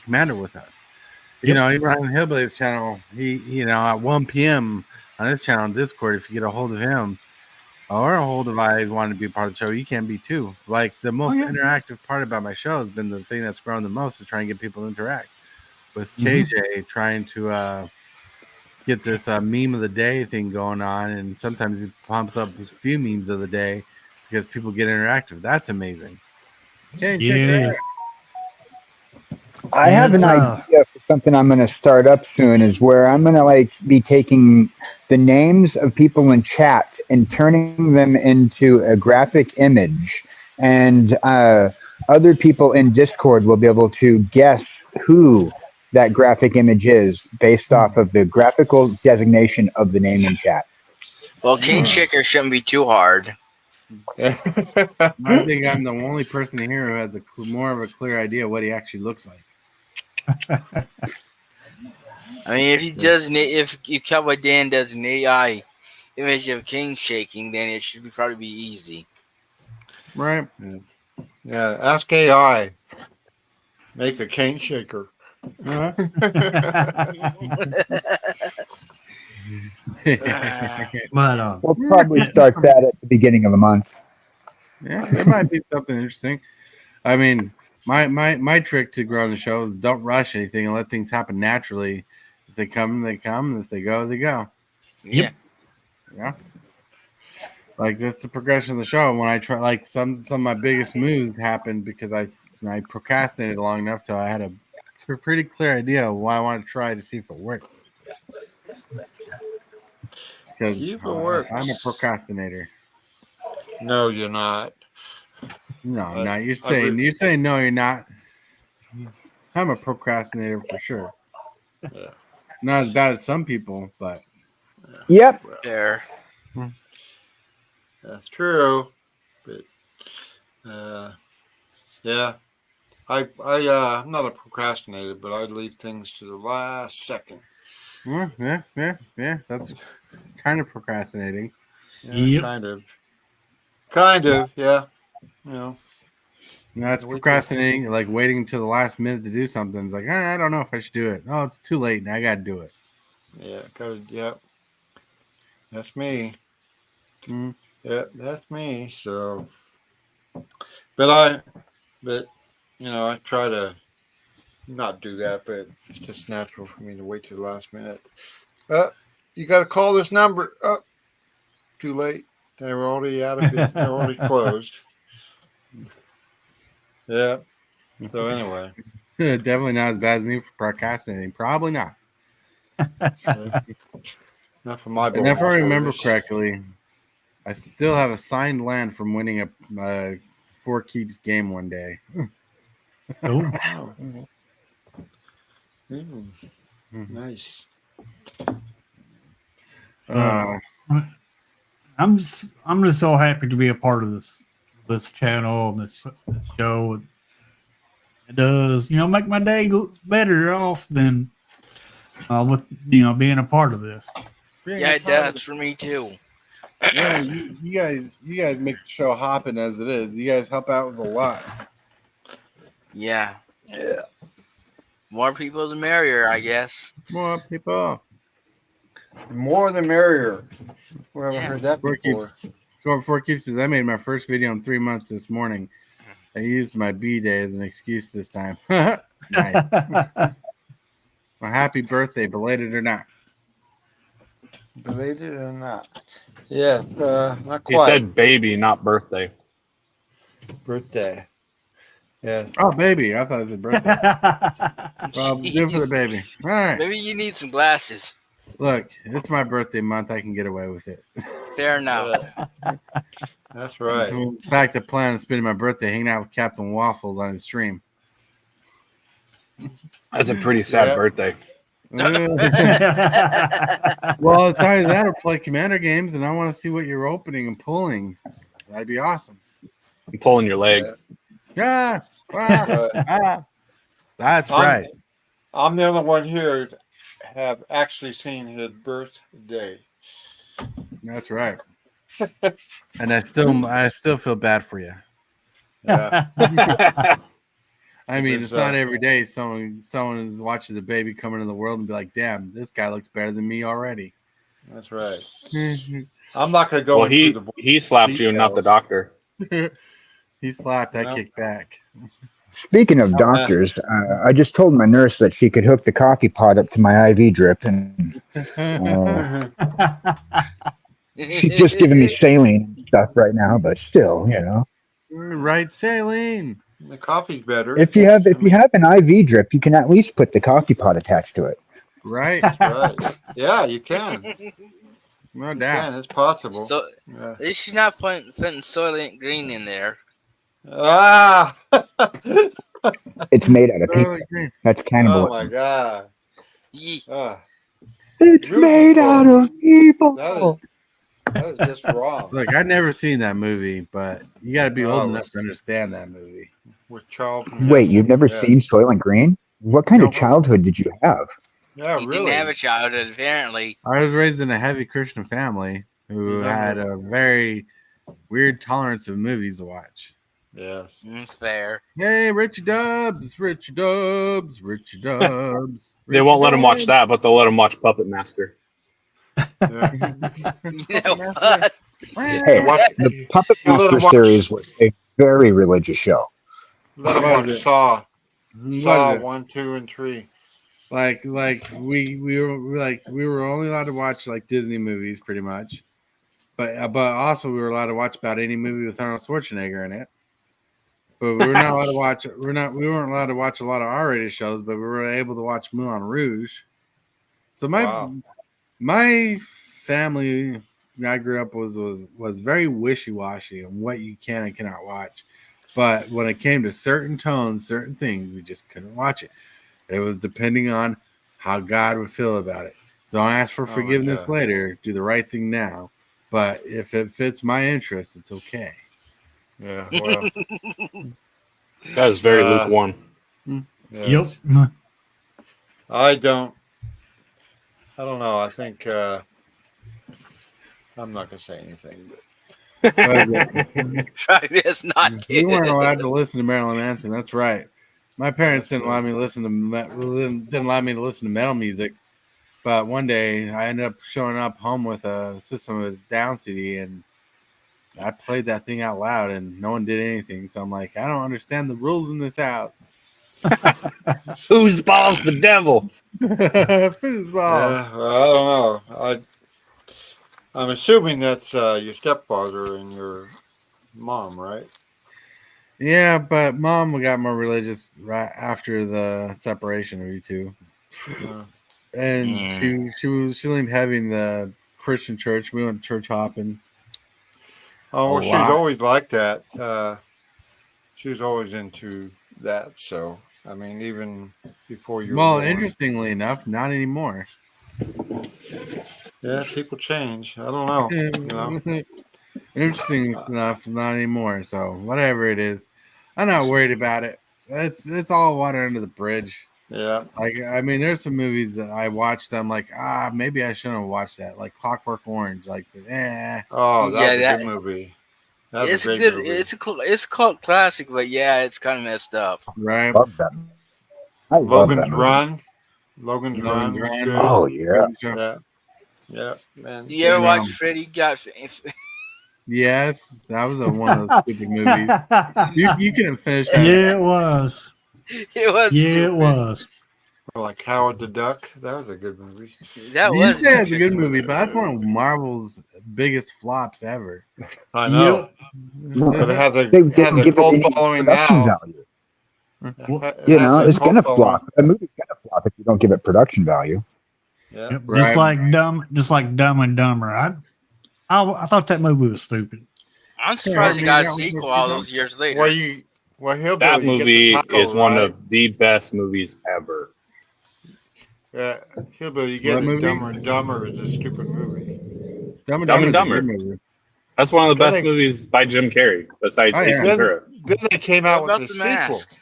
Commander with us. Even on Hillbilly's channel, he at 1 p.m. on his channel on Discord, if you get a hold of him or a hold of I want to be part of the show, you can be too. Like the most interactive part about my show has been the thing that's grown the most is trying to get people to interact with KJ, trying to get this meme of the day thing going on, and sometimes he pumps up a few memes of the day because people get interactive. That's amazing. Okay, check it out. I have an idea for something I'm going to start up soon is where I'm going to be taking the names of people in chat and turning them into a graphic image, and other people in Discord will be able to guess who that graphic image is based off of the graphical designation of the name in chat. Well, Cane Shaker shouldn't be too hard. I think I'm the only person here who has more of a clear idea what he actually looks like. I mean, if Cowboy Dan does an AI image of king shaking, then it should probably be easy. Right. Yeah. Ask AI. Make a cane shaker. Uh-huh. But We'll probably start that at the beginning of the month. Yeah, there might be something interesting. I mean, my trick to grow the show is don't rush anything and let things happen naturally. If they come, they come. If they go, they go. Yeah. Yeah. Like that's the progression of the show. When I try, like some of my biggest moves happened because I procrastinated long enough till I had a pretty clear idea of what I wanted to try to see if it worked. because See if it works. I'm a procrastinator. No, you're not. No, I'm not. You're saying no, you're not. I'm a procrastinator for sure. Yeah. Not as bad as some people, but Yep. There. That's true. But yeah. I'm not a procrastinator, but I leave things to the last second. yeah. That's kind of procrastinating. Yeah, Yep. kind of, yeah. You know, It's procrastinating, like waiting until the last minute to do something. It's like, I don't know if I should do it. Oh, it's too late, and I got to do it. yeah. That's me. Yeah, that's me. So, but I try to not do that, but it's just natural for me to wait to the last minute. You got to call this number. Oh, too late. They were already out of business. They're already closed. Yeah. So anyway, Definitely not as bad as me for procrastinating. Probably not. not for my. And if I remember correctly, I still have a signed land from winning a Four Keeps game one day. Oh. Nice. I'm just so happy to be a part of this channel and this show. It does, make my day go better off than with being a part of this. Yeah, it does for me too. Yeah, you guys make the show hopping as it is. You guys help out with a lot. Yeah. More people the merrier, I guess. More people. More the merrier. Where have I heard that before? Four Keeps says, I made my first video in 3 months this morning. I used my B-day as an excuse this time. Nice. Well, happy birthday, belated or not. Belated or not? Yeah, not quite. He said baby, not birthday. Birthday. Yeah. Oh, baby. I thought it said birthday. Well, good for the baby. All right. Maybe you need some glasses. Look, it's my birthday month. I can get away with it. Fair enough. That's right. In fact, I plan on spending my birthday hanging out with Captain Waffles on his stream. That's a pretty sad birthday. Well, I'll tell you that. I'll play Commander games, and I want to see what you're opening and pulling. That'd be awesome. I'm pulling your leg. Yeah. That's right. I'm the only one here to have actually seen his birthday. That's right. And I still feel bad for you. Yeah. I mean, it's not every day someone watches a baby come into the world and be like, "Damn, this guy looks better than me already." That's right. I'm not going to go. Well, he slapped details. you, not the doctor. He slapped. I kicked back. Speaking of doctors, I just told my nurse that she could hook the coffee pot up to my IV drip, and she's just giving me saline and stuff right now. But still, Right, saline. The coffee's better. If you have an IV drip, you can at least put the coffee pot attached to it. Right. Right. Yeah, you can. No doubt. Yeah, it's possible. So at least she's not putting Soylent Green in there. Ah! It's made out of Totally people. agree. That's Oh cannibalism. my god. Yee. Ah, It's made out of people. that is just wrong. Look, I've never seen that movie, but you got to be old Oh. enough to understand that movie. With Charles. Wait, you've never Yeah. seen Soylent Green? What kind of No. childhood did you have? Yeah, He really. didn't have a childhood, apparently. I was raised in a heavy Christian family who had a very weird tolerance of movies to watch. Yes. Fair. Hey, Richie Dubs, Richie Dubs, Richie Dubs. They won't let him watch that, but they'll let him watch Puppet Master. Yeah. You know what? Hey, Watch- the Puppet You let Master them watch- series was a very religious show. Let him What watch is it? Saw. What Saw is it? 1, 2, and 3. Like we were only allowed to watch like Disney movies pretty much, but also we were allowed to watch about any movie with Arnold Schwarzenegger in it. But we were not allowed to watch. We weren't allowed to watch a lot of R-rated shows, but we were able to watch Moulin Rouge. So my family I grew up was very wishy-washy on what you can and cannot watch. But when it came to certain tones, certain things, we just couldn't watch it. It was depending on how God would feel about it. Don't ask for forgiveness later. Do the right thing now. But if it fits my interest, it's okay. Yeah, well, That is very lukewarm. yes. Yep. I don't know. I think I'm not gonna say anything. Try this, not We weren't kid. allowed to listen to Marilyn Manson. That's right. My parents didn't allow me to listen to metal music. But one day I ended up showing up home with a System of a Down CD, and I played that thing out loud, and no one did anything. So I'm like, I don't understand the rules in this house. Whose balls the devil? Foosball. Yeah, well, I don't know. I'm assuming that's your stepfather and your mom, right? Yeah, but Mom got more religious right after the separation of you two, and she leaned heavy in the Christian church. We went church hopping. Oh, well, she'd lot. always liked that. She was always into that. So, I mean, even before you were Well, born. interestingly enough, not anymore. Yeah, people change. I don't know. You know? Interesting enough, not anymore. So whatever it is, I'm not worried about it. It's all water under the bridge. Yeah. Like, I mean, there's some movies that I watched. I'm like, maybe I shouldn't have watched that. Like Clockwork Orange. Like, Oh, Yeah, that was a good movie. That's It's a great good. movie. It's a cult classic, but yeah, it's kind of messed up. right. Love that. I love that Logan's movie. Run. Logan's Run was Run. good. Oh yeah. Yeah. Yeah, man. You ever Yeah. watch Freddy Got? Yes, that was one of those stupid movies. You couldn't finish that. Yeah, it was. It was. Yeah, stupid. it was. Like Howard the Duck. That was a good movie. That You was. say it's a good movie, but that's one of Marvel's biggest flops ever. I know. No, But it had they the didn't give it cult any following production now. value. It You has know, a it's cult gonna following. flop. A movie's gonna flop if you don't give it production value. Yeah. Yep. Right. Just like Dumb and Dumber. I thought that movie was stupid. I'm surprised I it got a mean, that was sequel what all you those years later. Well, Hillbilly, That you get the movie title, is one right? of the best movies ever. Yeah, Hillbilly, you get What it. movie? Dumber and Dumber is a stupid movie. Dumb and Dumb and Dumber is a Dumber. good movie. That's one of the Then best they- movies by Jim Carrey, besides Oh, Ace yeah. Ventura. Then they came out What with about the The sequel. Mask?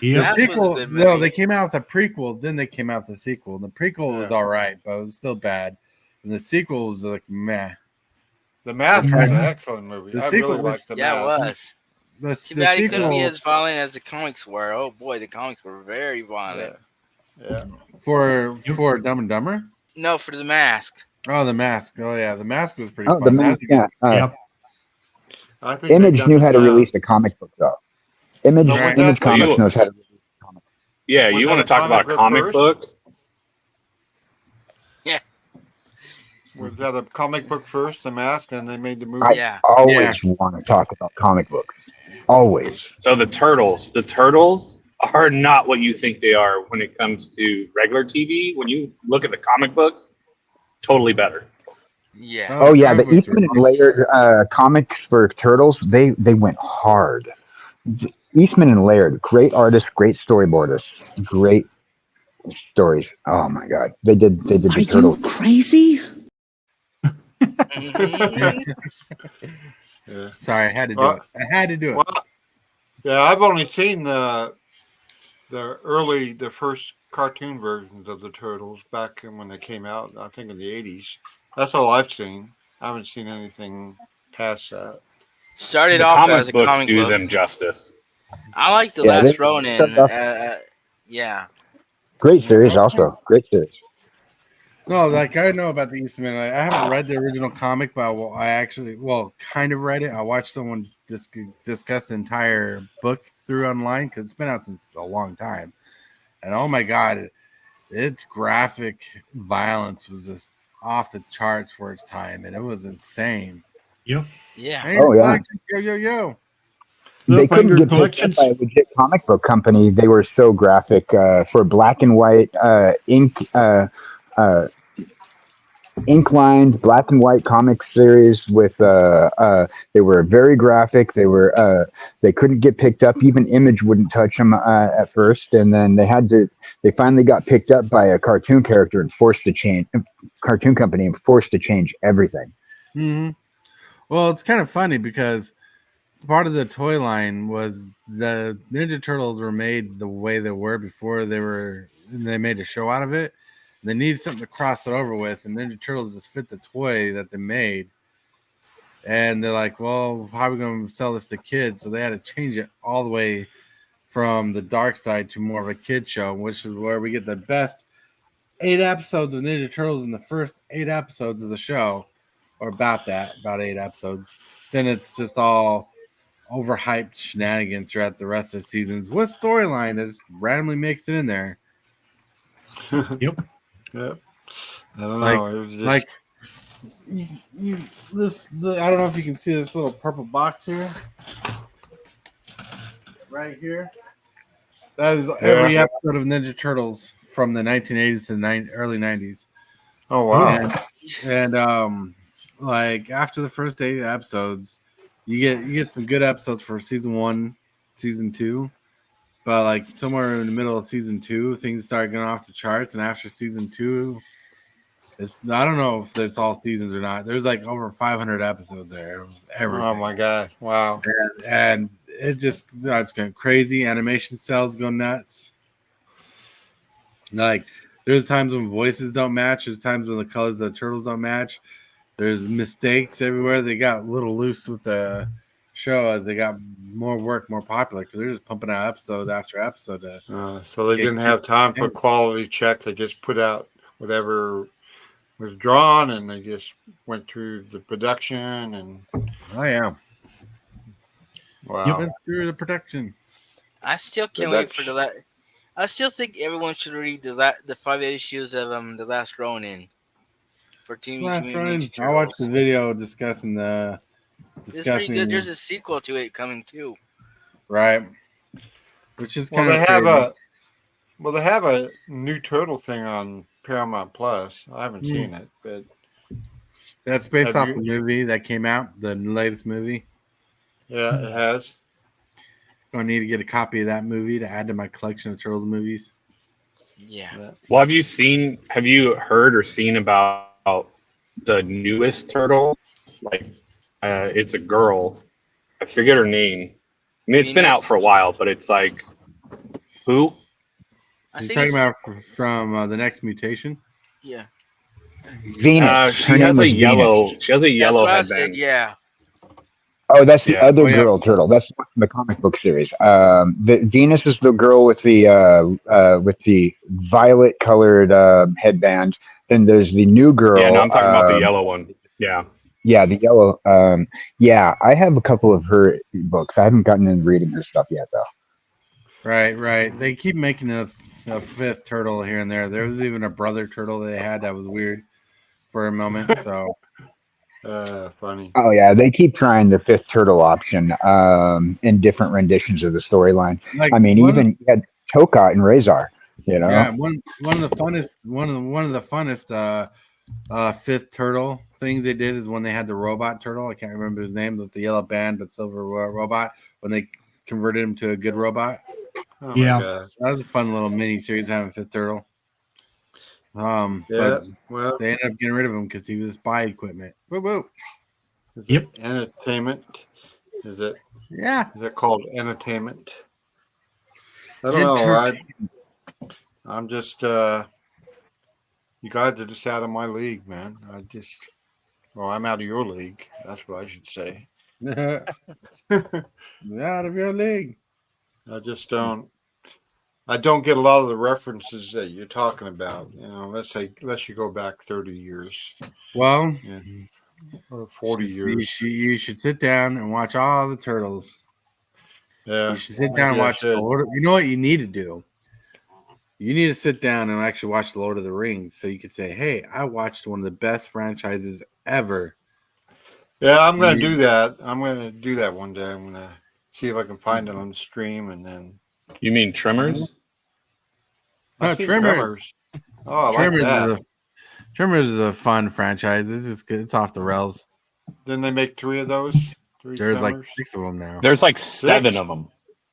Yep. Mask was a sequel, good no, movie. they came out with a prequel. Then they came out with the sequel. The prequel was Yeah. all right, but it was still bad. And the sequel was like meh. The Mask was an excellent movie. The I sequel really was- liked The Yeah, it Mask. was. The, Too the bad it couldn't be sequel as violent as the comics were. Oh boy, the comics were very violent. Yeah. for Dumb and Dumber. No, for The Mask. Oh, The Mask. Oh yeah, The Mask was pretty Oh, fun. the Mask. Yeah. Yep. I think Image they've knew done how it to now. release a comic book though. Image Right. Image Well, Comics you- knows how to release a comic book. Yeah, Was you that want a to talk about a comic comic book book? Was that a comic book first, The Mask, and they made the movie? Yeah. Always want to talk about comic books. Always. So the turtles are not what you think they are when it comes to regular TV. When you look at the comic books, totally better. Yeah. Oh yeah, the comic books Eastman are- and Laird comics for Turtles, they went hard. Eastman and Laird, great artists, great storyboardists, great stories. Oh my god, they did the Turtles. crazy? Mhm. Yeah. Sorry, I had to do Well- it. I had to do it. Well, yeah, I've only seen the first cartoon versions of the Turtles back when they came out. I think in the '80s. That's all I've seen. I haven't seen anything past that. Started The off as comic a books comic do book. them justice. I like the Yeah, Last they- Ronin. Yeah. Great series, also great series. No, like I know about the Eastman. I haven't read the original comic, but I actually, kind of read it. I watched someone discuss the entire book through online because it's been out since a long time. And oh my god, its graphic violence was just off the charts for its time, and it was insane. Yep. Yeah. Hey, Oh, yeah. yo. They Up on couldn't your get picked up by a legit comic book company. They were so graphic for black and white ink. ink-lined black and white comic series with they were very graphic. They couldn't get picked up. Even Image wouldn't touch them at first, and then they finally got picked up by a cartoon character and forced to change cartoon company and forced to change everything. Mm-hmm. Well, it's kind of funny because part of the toy line was the Ninja Turtles were made the way they were before they made a show out of it. They needed something to cross it over with, and Ninja Turtles just fit the toy that they made. And they're like, well, how are we going to sell this to kids? So they had to change it all the way from the dark side to more of a kid show, which is where we get the best 8 episodes of Ninja Turtles in the first 8 episodes of the show, or about 8 episodes. Then it's just all overhyped shenanigans throughout the rest of the seasons with storyline that just randomly makes it in there. Yep. Yeah. I don't know. It was just I don't know if you can see this little purple box here. Right here. That is every episode of Ninja Turtles from the 1980s to early 90s. Oh wow. And like after the first 8 episodes, you get some good episodes for season 1, season 2. But like somewhere in the middle of season 2, things start going off the charts, and after season 2, I don't know if it's all seasons or not. There's like over 500 episodes there. It was everything. Oh my god! Wow. And it just starts going crazy. Animation cells go nuts. Like there's times when voices don't match. There's times when the colors of the turtles don't match. There's mistakes everywhere. They got a little loose with the show as they got more work, more popular, because they're just pumping out episode after episode. So they didn't have time for quality check. They just put out whatever was drawn, and they just went through the production and. Oh yeah. Wow. Went through the production. I still can't wait for I still think everyone should read the 5 issues of The Last Ronin for Teenage Mutant Ninja Turtles. I watched the video discussing It's pretty good. There's a sequel to it coming too. Right. Which is kind of they have a new turtle thing on Paramount Plus. I haven't seen it, but that's based off the movie that came out, the latest movie. Yeah, it has. I need to get a copy of that movie to add to my collection of Turtles movies. Yeah. Well, have you heard or seen about the newest turtle? Like, it's a girl. I forget her name. I mean, it's been out for a while, but it's like, who? You're talking about from the next mutation? Yeah. Venus. She has a yellow headband. Yeah. Oh, that's the other girl turtle. That's the comic book series. The Venus is the girl with the violet colored headband. Then there's the new girl. Yeah, no, I'm talking about the yellow one. Yeah. Yeah, the yellow. I have a couple of her books. I haven't gotten into reading her stuff yet, though. Right. They keep making a 5th turtle here and there. There was even a brother turtle they had that was weird for a moment. So. Funny. Oh yeah, they keep trying the 5th turtle option in different renditions of the storyline. Like, I mean, even you had Tokat and Razor. You know, yeah, one of the funnest 5th turtle things they did is when they had the robot turtle. I can't remember his name, with the yellow band but silver robot. When they converted him to a good robot. Oh Yeah, that was a fun little mini series having 5th turtle. Yeah, but they ended up getting rid of him because he was spy equipment. Woo. Yep. Entertainment. Is it? Yeah. Is it called entertainment? I don't know. I'm just you guys are just out of my league, man. I'm out of your league. That's what I should say. Out of your league. I just don't. I don't get a lot of the references that you're talking about. You know, unless you go back 30 years. Well, or 40 years. You should sit down and watch all the turtles. Yeah. You should sit down and watch the Lord. You know what you need to do? You need to sit down and actually watch the Lord of the Rings, so you can say, "Hey, I watched one of the best franchises ever." Yeah, I'm going to do that. I'm going to do that one day. I'm going to see if I can find it on the stream, and then. You mean Tremors? Tremors. Oh, I like that. Trimmers is a fun franchise. It's just good. It's off the rails. Didn't they make 3 of those? 3 There's like trimmers? 6 of them now. There's like 7 6? of them.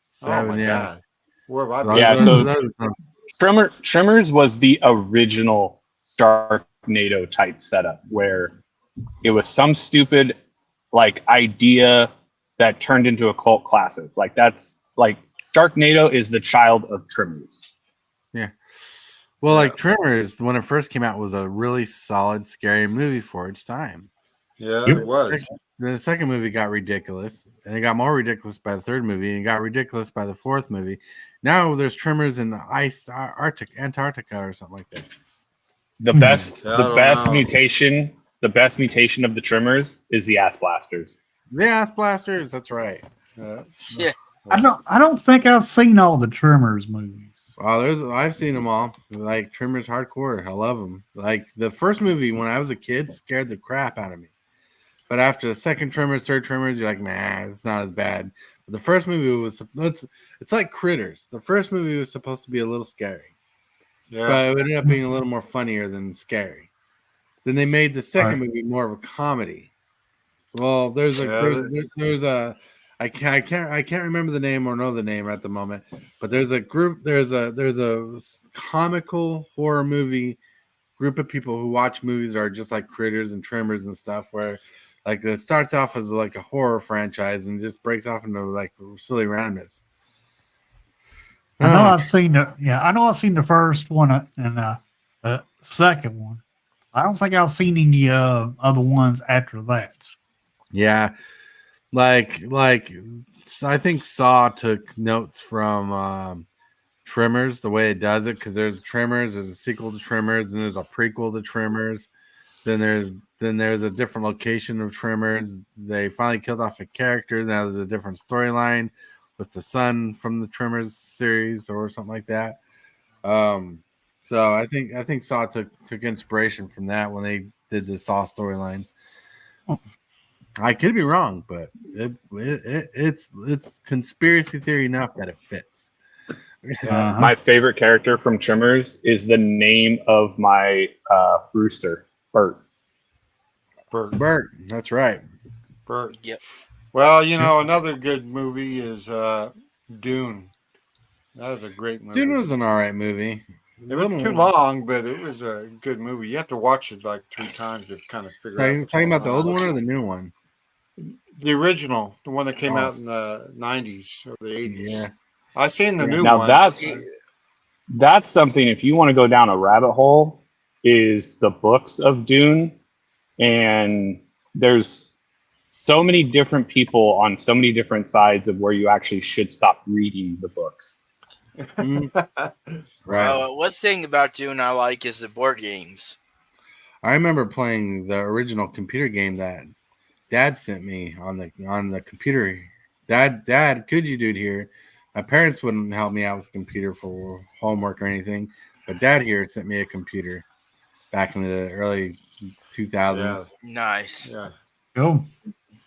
7, Oh my yeah. god. Where have I Those- been? Yeah, those- so those- Trimmers was the original Sharknado type setup where it was some stupid like idea that turned into a cult classic. Like that's like Sharknado is the child of Trimmers. Well, like Trimmers, when it first came out, was a really solid, scary movie for its time. Yeah, Yep. it was. Then the second movie got ridiculous, and it got more ridiculous by the third movie, and it got ridiculous by the fourth movie. Now there's Trimmers in Antarctica or something like that. The best I the don't best know. mutation of the Trimmers is the ass blasters. The Ass Blasters, that's right. Yeah. I don't think I've seen all the Trimmers movies. I've seen them all. Like Trimmers hardcore. I love them. Like the first movie when I was a kid scared the crap out of me. But after the second Trimmers, third Trimmers, you're like, man, it's not as bad. But the first movie it's like Critters. The first movie was supposed to be a little scary. Yeah. But it ended up being a little more funnier than scary. Then they made the second Right. movie more of a comedy. Well, there's a I can't remember the name or know the name at the moment, but there's a comical horror movie group of people who watch movies that are just like Critters and Trimmers and stuff, where like it starts off as like a horror franchise and just breaks off into like silly randomness. I know I've seen the first one and the second one. I don't think I've seen any other ones after that. Yeah, like I think Saw took notes from Trimmers, the way it does it, because there's Trimmers, there's a sequel to Trimmers, and there's a prequel to Trimmers. Then there's a different location of Trimmers. They finally killed off a character. Now there's a different storyline with the son from the Trimmers series or something like that. So I think Saw took inspiration from that when they did the Saw storyline. I could be wrong, but it's conspiracy theory enough that it fits. Uh-huh. My favorite character from Trimmers is the name of my rooster, Bert. Bert, that's right. Bert. Yep. Well, another good movie is Dune. That was a great movie. Dune was an all right movie. It was too long, but it was a good movie. You have to watch it like 3 times to kind of figure Are out. you talking about the old one or the new one? The original, the one that came out in the 90s or the 80s. Yeah. I've seen the new Now one. that's something. If you want to go down a rabbit hole, is the books of Dune, and there's so many different people on so many different sides of where you actually should stop reading the books. Right. One thing about Dune I like is the board games. I remember playing the original computer game that Dad sent me on the computer. Dad, could you dude here? My parents wouldn't help me out with the computer for homework or anything, but Dad here sent me a computer back in the early 2000s. Nice. Yeah. Cool.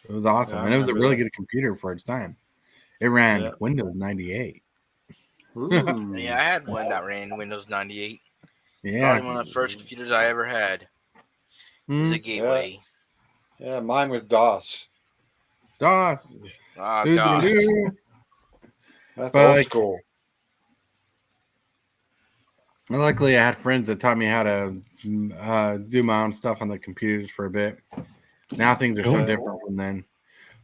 It was awesome, Yeah, I and it was a remember really that. good computer for its time. It ran Yeah. Windows 98. Ooh. Yeah, I had one that ran Windows 98. Yeah. Probably one of the first computers I ever had. It was a Hmm. gateway. Yeah, mine was DOS. DOS. Oh, Doo-doo-doo. gosh. That's But old like- school. Well, luckily, I had friends that taught me how to do my own stuff on the computers for a bit. Now things are so Cool. different from then.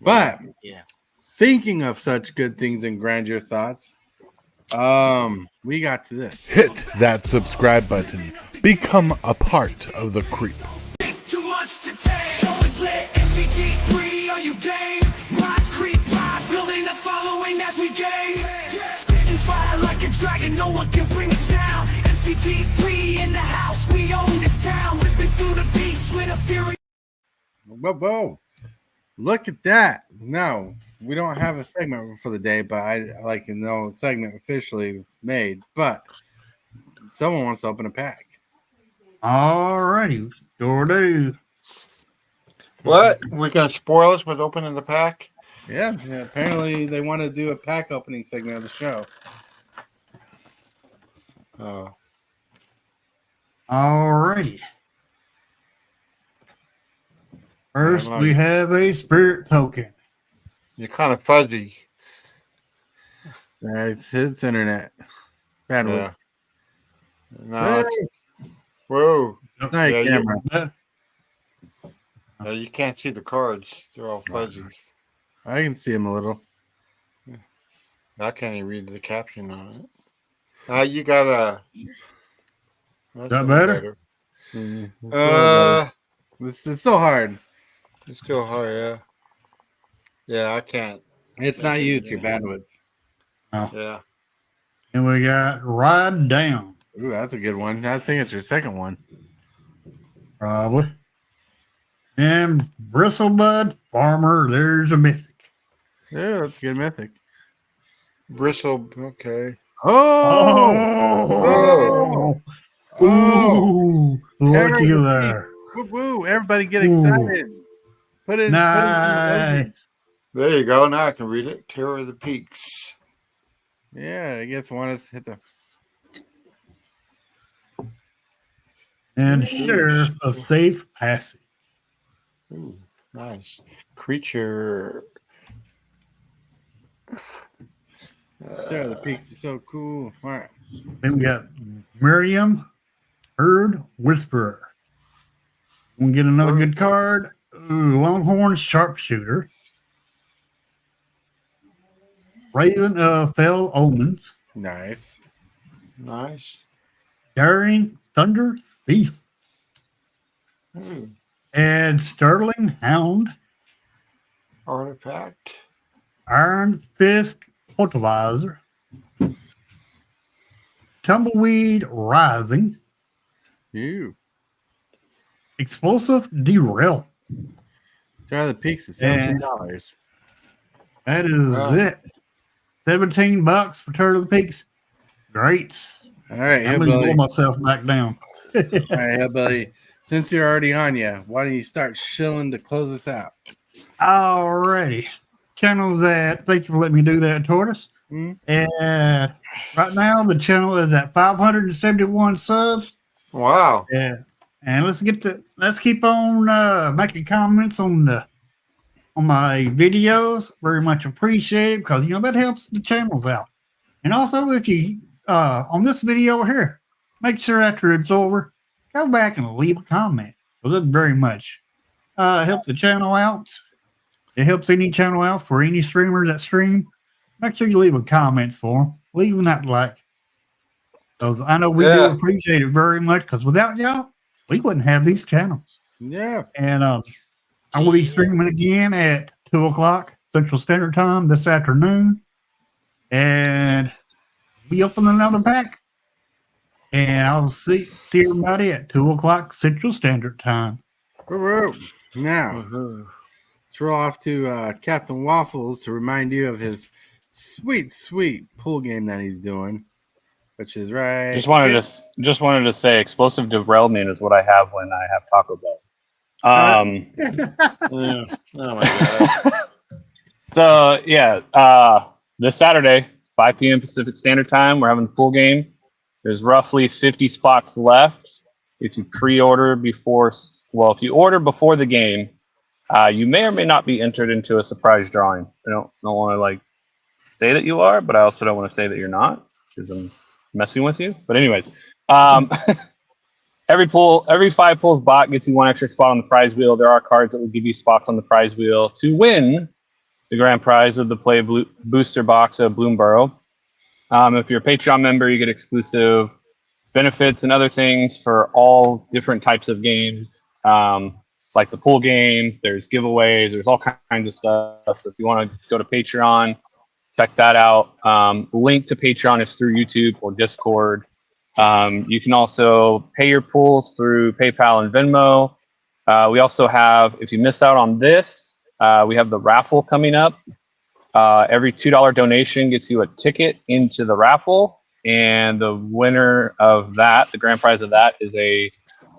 But Yeah. thinking of such good things and grandeur thoughts, we got to this. Hit that subscribe button. Become a part of the creep. Too much to take. Show is lit. MTG3, are you game? Rise, creep, rise. Building a following as we gain. Spitting fire like a dragon. No one can bring us down. MTG3 in the house. We own this town. Ripping through the beats with a fury. Whoa. Look at that. No, we don't have a segment for the day, but I like to know segment officially made. But someone wants to open a pack. Alrighty, sure do. What? We're going to spoil us with opening the pack? Yeah, apparently they want to do a pack opening segment of the show. Oh. Alrighty. First, I we like- have a spirit token. You're kind of fuzzy. It's internet. Bandwidth. No, whoa. It's not Yeah, a camera. You can't see the cards. They're all fuzzy. I can see them a little. I can't even read the caption on it. You got a. Is that better? This is so hard. It's still hard, yeah. Yeah, I can't. It's not used your bandwidth. Oh. Yeah. And we got Ride Down. Ooh, that's a good one. I think it's your second one. Probably. And Bristlebud Farmer, there's a mythic. Yeah, that's a good mythic. Bristle, okay. Oh! Ooh, looky there. Woo, woo. Everybody get excited. Put it Nice. There you go. Now I can read it. Terror of the Peaks. Yeah, I guess one is hit the. And share a safe passage. Ooh, nice. Creature. Terror of the Peaks is so cool. All right. Then we got Miriam, Herd Whisperer. We'll get another good card. Ooh, Longhorn Sharpshooter. Raven of Fell Omens. Nice. Nice. Daring Thunder Thief. Ooh, And Sterling Hound. artifact. Iron Fist Fertilizer. Tumbleweed Rising. You. Explosive Derail. Terror of the Peaks is And- $17. That is it. $17 for Turtle of the Peaks. Great. All right, I'm going to Hillbilly. pull myself back down. All right, Hillbilly. Since you're already on you, why don't you start shilling to close us out? Alrighty. Channel's at, thank you for letting me do that, Tortoise. Mhm. And right now the channel is at 571 subs. Wow. Yeah. And let's keep on making comments on my videos. Very much appreciated because that helps the channels out. And also if you on this video here, make sure after it's over, go back and leave a comment. Well, that very much help the channel out. It helps any channel out for any streamers that stream. Make sure you leave a comments for them. Leave them that like. Because I know we do Yeah. appreciate it very much because without y'all, we wouldn't have these channels. Yeah. And I will be streaming again at 2 o'clock Central Standard Time this afternoon. And we open another pack. And I'll see everybody at 2 o'clock Central Standard Time. Woo-woo. Now, Uh-huh. let's roll off to Captain Waffles to remind you of his sweet, sweet pool game that he's doing, which is right. Just wanted to say explosive derailment is what I have when I have Taco Bell. Yeah. Oh my god. So yeah, this Saturday, 5 p.m. Pacific Standard Time, we're having the full game. There's roughly 50 spots left. If you pre-order if you order before the game, you may or may not be entered into a surprise drawing. I don't want to say that you are, but I also don't want to say that you're not because I'm messing with you. But anyways, every 5 pulls bought gets you 1 extra spot on the prize wheel. There are cards that will give you spots on the prize wheel to win the grand prize of the Play Booster Box of Bloomborough. If you're a Patreon member, you get exclusive benefits and other things for all different types of games, like the pool game. There's giveaways. There's all kinds of stuff. So if you want to go to Patreon, check that out. Link to Patreon is through YouTube or Discord. You can also pay your pools through PayPal and Venmo. We also have, if you missed out on this, we have the raffle coming up. Every $2 donation gets you a ticket into the raffle. And the winner of that, the grand prize of that, is a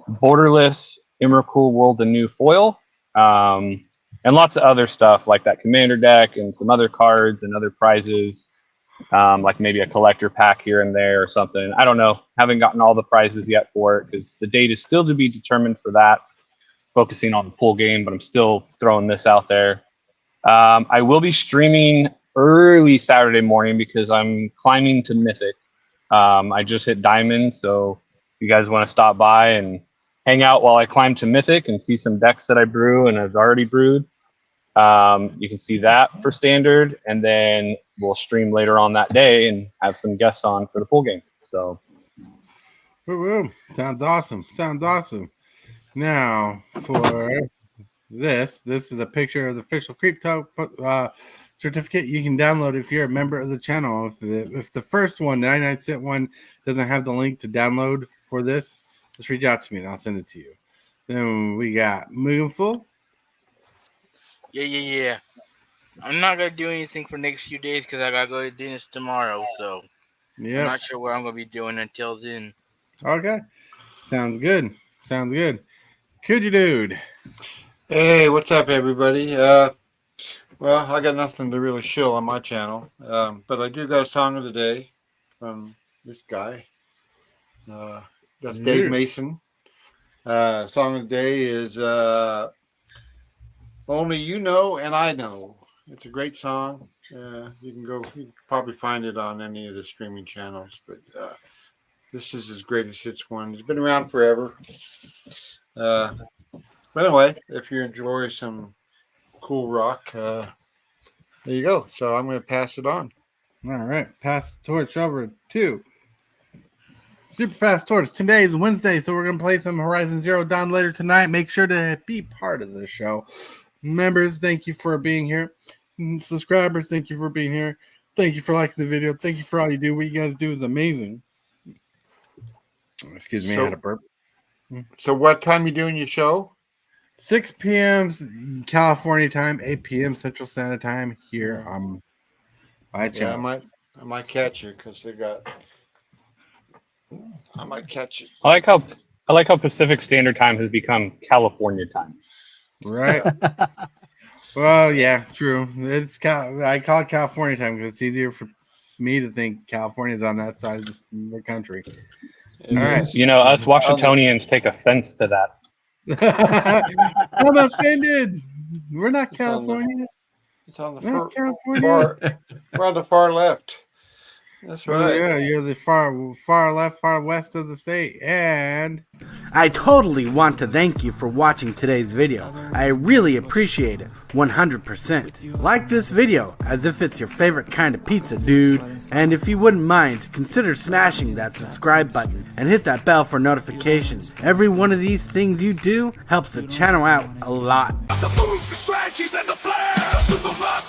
borderless Emrakul World Anew foil. And lots of other stuff like that commander deck and some other cards and other prizes, like maybe a collector pack here and there or something. I don't know. Haven't gotten all the prizes yet for it because the date is still to be determined for that. focusing on the pool game, but I'm still throwing this out there. I will be streaming early Saturday morning because I'm climbing to Mythic. I just hit Diamond, so if you guys want to stop by and hang out while I climb to Mythic and see some decks that I brew and have already brewed, you can see that for Standard, and then we'll stream later on that day and have some guests on for the pool game. So, woo-woo. Sounds awesome. Sounds awesome. Now, for this is a picture of the official crypto certificate you can download if you're a member of the channel. If the first one, the 99-cent one, doesn't have the link to download for this, just reach out to me and I'll send it to you. Then we got mugenfool. Yeah. I'm not gonna do anything for next few days because I gotta go to the dentist tomorrow. So I'm not sure what I'm gonna be doing until then. Okay, sounds good. kjcowboydan. Hey, what's up, everybody? Well, I got nothing to really show on my channel, but I do got a song of the day from this guy. That's Dave Mason. Song of the day is Only You Know and I Know. It's a great song. You can probably find it on any of the streaming channels, but this is his greatest hits one. It's been around forever. But anyway, if you enjoy some cool rock, there you go. So I'm going to pass it on. All right, pass the torch over to Super Fast Torch. Today is Wednesday, so we're going to play some Horizon Zero Dawn later tonight. Make sure to be part of the show. Members, thank you for being here. Subscribers, thank you for being here. Thank you for liking the video. Thank you for all you do. What you guys do is amazing. Excuse me, I had a burp. So what time you doing your show? 6 p.m. California time, 8 p.m. Central Standard Time here on my channel. I might catch you because they got. I might catch you. I like how Pacific Standard Time has become California time. Right. Well, yeah, true. I call it California time because it's easier for me to think California is on that side of the country. All right. You know, us Washingtonians take offense to that. I'm offended. We're not California. It's on the California. We're on the far left. That's right. Oh, yeah, you're the far left, far west of the state. And I totally want to thank you for watching today's video. I really appreciate it, 100%. Like this video as if it's your favorite kind of pizza, dude. And if you wouldn't mind, consider smashing that subscribe button and hit that bell for notifications. Every one of these things you do helps the channel out a lot. The moves, the strategies, and the flair. Super fast